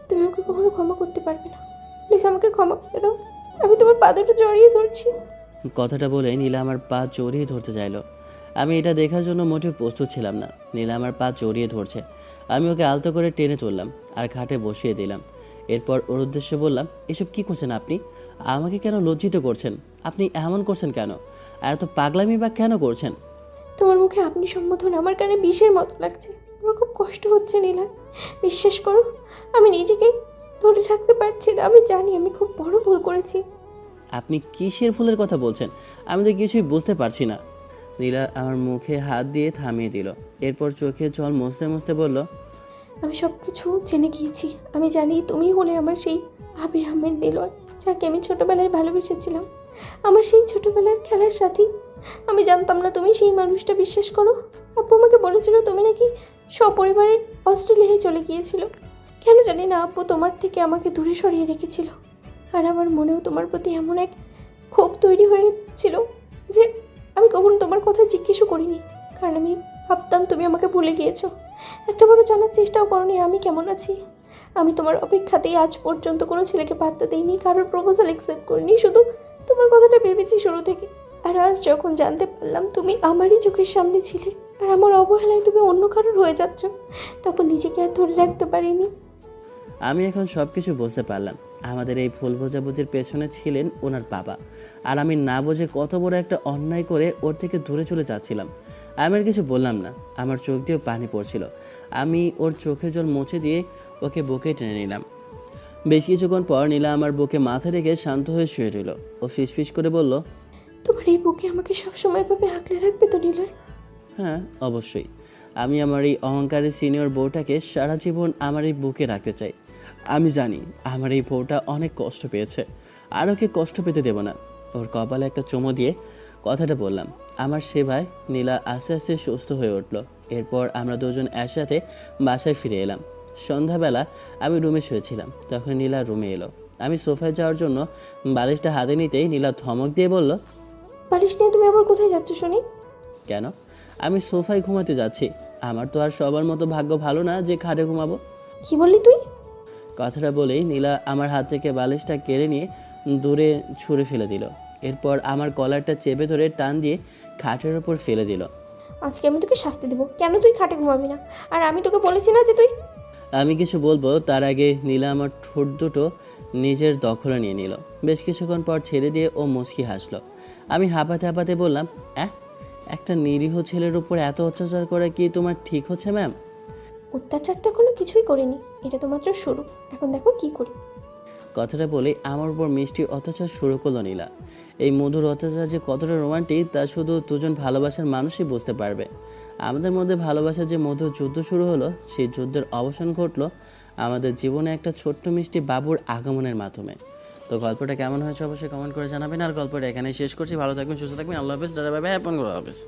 তুমি আমাকে কখনো ক্ষমা করতে পারবে না। প্লিজ আমাকে ক্ষমা করে দাও। আমি তোমার পা দুটো জড়িয়ে ধরছি। কথাটা বলে নীলা আমার পা জড়িয়ে ধরতে চাইলো। আমি এটা দেখার জন্য মোটেও প্রস্তুত ছিলাম না। নীলা আমার পা জড়িয়ে ধরছে। আমি ওকে আলতো করে টেনে তুললাম আর খাটে বসিয়ে দিলাম। এরপর ওর উদ্দেশ্যে বললাম, এসব কি করছেন আপনি? আমাকে কেন লজ্জিত করছেন? আপনি এমন করছেন কেন? আর এত পাগলামি বা কেন করছেন? তোমার মুখে আপনি সম্বোধন আমার কানে বিষের মতো লাগছে। আমার খুব কষ্ট হচ্ছে নীলা, বিশ্বাস করো। আমি নিজেকে ধরে রাখতে পারছি না। আমি জানি আমি খুব বড় ভুল করেছি। আপনি কিসের ফুলের কথা বলছেন? আমি তো কিছুই বুঝতে পারছি না। নীলা আমার মুখে হাত দিয়ে থামিয়ে দিল। এরপর চোখে জল মুছতে মুছতে বলল, আমি সব কিছু জেনে গিয়েছি। আমি জানি তুমি হলে আমার সেই আবির আহমেদ নিলয়, যাকে আমি ছোটবেলায় ভালোবেসেছিলাম, আমার সেই ছোটবেলার খেলার সাথী। আমি জানতাম না তুমি সেই মানুষটা। বিশ্বাস করো, আব্বু আমাকে বলেছিল তুমি নাকি সপরিবারে অস্ট্রেলিয়ায় চলে গিয়েছিল। কেন জানি না আব্বু তোমার থেকে আমাকে দূরে সরিয়ে রেখেছিল। আর আমার মনেও তোমার প্রতি এমন এক ক্ষোভ তৈরি হয়েছিল যে আমি কখনো তোমার কথা জিজ্ঞেসও করিনি, কারণ আমি ভাবতাম তুমি আমাকে ভুলে গিয়েছো। একটা বড় জানার চেষ্টাও করনি আমি কেমন আছি। আমি তোমার অপেক্ষাতেই আজ পর্যন্ত কোনো ছেলেকে পাত্তা দিইনি, কারোর প্রপোজাল অ্যাকসেপ্ট করিনি, শুধু তোমার কথাটা ভেবেছি শুরু থেকে। আর আজ যখন জানতে পারলাম তুমি আমারই চোখের সামনে ছিলে আর আমার অবহেলায় তুমি অন্য কারোর হয়ে যাচ্ছ, তখন নিজেকে আর ধরে রাখতে পারিনি। আমি এখন সব কিছু বুঝতে পারলাম। আমাদের এই ভুল বোঝাবুঝির পেছনে ছিলেন ওনার বাবা, আর আমি না বুঝে কত বড় একটা অন্যায় করে ওর থেকে দূরে চলে যাচ্ছিলাম। আমি আর কিছু বললাম না, আমার চোখ দিয়ে পানি পড়ছিল। আমি ওর চোখের জল মুছে দিয়ে ওকে বুকে টেনে নিলাম। বেশ কিছুক্ষণ পর নীলা আমার বুকে মাথা রেখে শান্ত হয়ে শুয়ে রইল। ও ফিসফিস করে বলল, তোমার এই বুকে আমাকে সবসময় ভাবে আঁকড়ে রাখবে তো নিলয়? হ্যাঁ অবশ্যই। আমি আমার এই অহংকারী সিনিয়র বউটাকে সারা জীবন আমার এই বুকে রাখতে চাই। আমি জানি আমার এই বউটা অনেক কষ্ট পেয়েছে, আর ওকে কষ্ট পেতে দেব না। ওর কপালে একটা চুমো দিয়ে কথাটা বললাম। আমার সেবায় নীলা আস্তে আস্তে সুস্থ হয়ে উঠল। এরপর আমরা দুজন একসাথে বাসায় ফিরে এলাম। সন্ধ্যাবেলা আমি রুমে শুয়েছিলাম, তখন নীলা রুমে এলো। আমি সোফায় যাওয়ার জন্য বালিশটা হাতে নিতেই নীলা ধমক দিয়ে বলল, বালিশ নিয়ে তুমি আবার কোথায় যাচ্ছ শুনি? কেন? আমি সোফায় ঘুমাতে যাচ্ছি। আমার তো আর সবার মতো ভাগ্য ভালো না যে খাটে ঘুমাবো। কি বললি তুই? কথাটা বলেই নীলা আমার হাত থেকে বালিশটা কেড়ে নিয়ে দূরে ছুঁড়ে ফেলে দিল। এরপর আমার কলারটা চেপে ধরে টান দিয়ে খাটের ওপর ফেলে দিল। আজকে আমি তোকে শাস্তি দেবো। কেন তুই খাটে ঘুমাবি না? আর আমি তোকে বলেছি না যে তুই... আমি কিছু বলবো তার আগে নীলা আমার ঠোঁট দুটো নিজের দখলে নিয়ে নিল। বেশ কিছুক্ষণ পর ছেড়ে দিয়ে ও মুচকি হাসলো। আমি হাঁপাতে হাঁপাতে বললাম, একটা নিরীহ ছেলের উপর এত অত্যাচার করা কি তোমার ঠিক হচ্ছে ম্যাম? অত্যাচারটা কোনো কিছুই করিনি, এটা তো মাত্র শুরু। এখন দেখো কি করি। কথাটা বলে আমার উপর মিষ্টি অত্যাচার শুরু করলো নীলা। এই মধুর অত্যাচার যে কতটা রোমান্টিক তা শুধু দুজন ভালোবাসার মানুষই বুঝতে পারবে। আমাদের মধ্যে ভালোবাসার যে মধুর যুদ্ধ শুরু হলো, সেই যুদ্ধের অবসান ঘটলো আমাদের জীবনে একটা ছোট্ট মিষ্টি বাবুর আগমনের মাধ্যমে। তো গল্পটা কেমন হয়েছে অবশ্যই কমেন্ট করে জানাবেন। আর গল্পটা এখানেই শেষ করছি। ভালো থাকবেন, সুস্থ থাকবেন। আল্লাহ হাফেজ, দাদা, বাই বাই, হ্যাপন, আল্লাহ হাফেজ।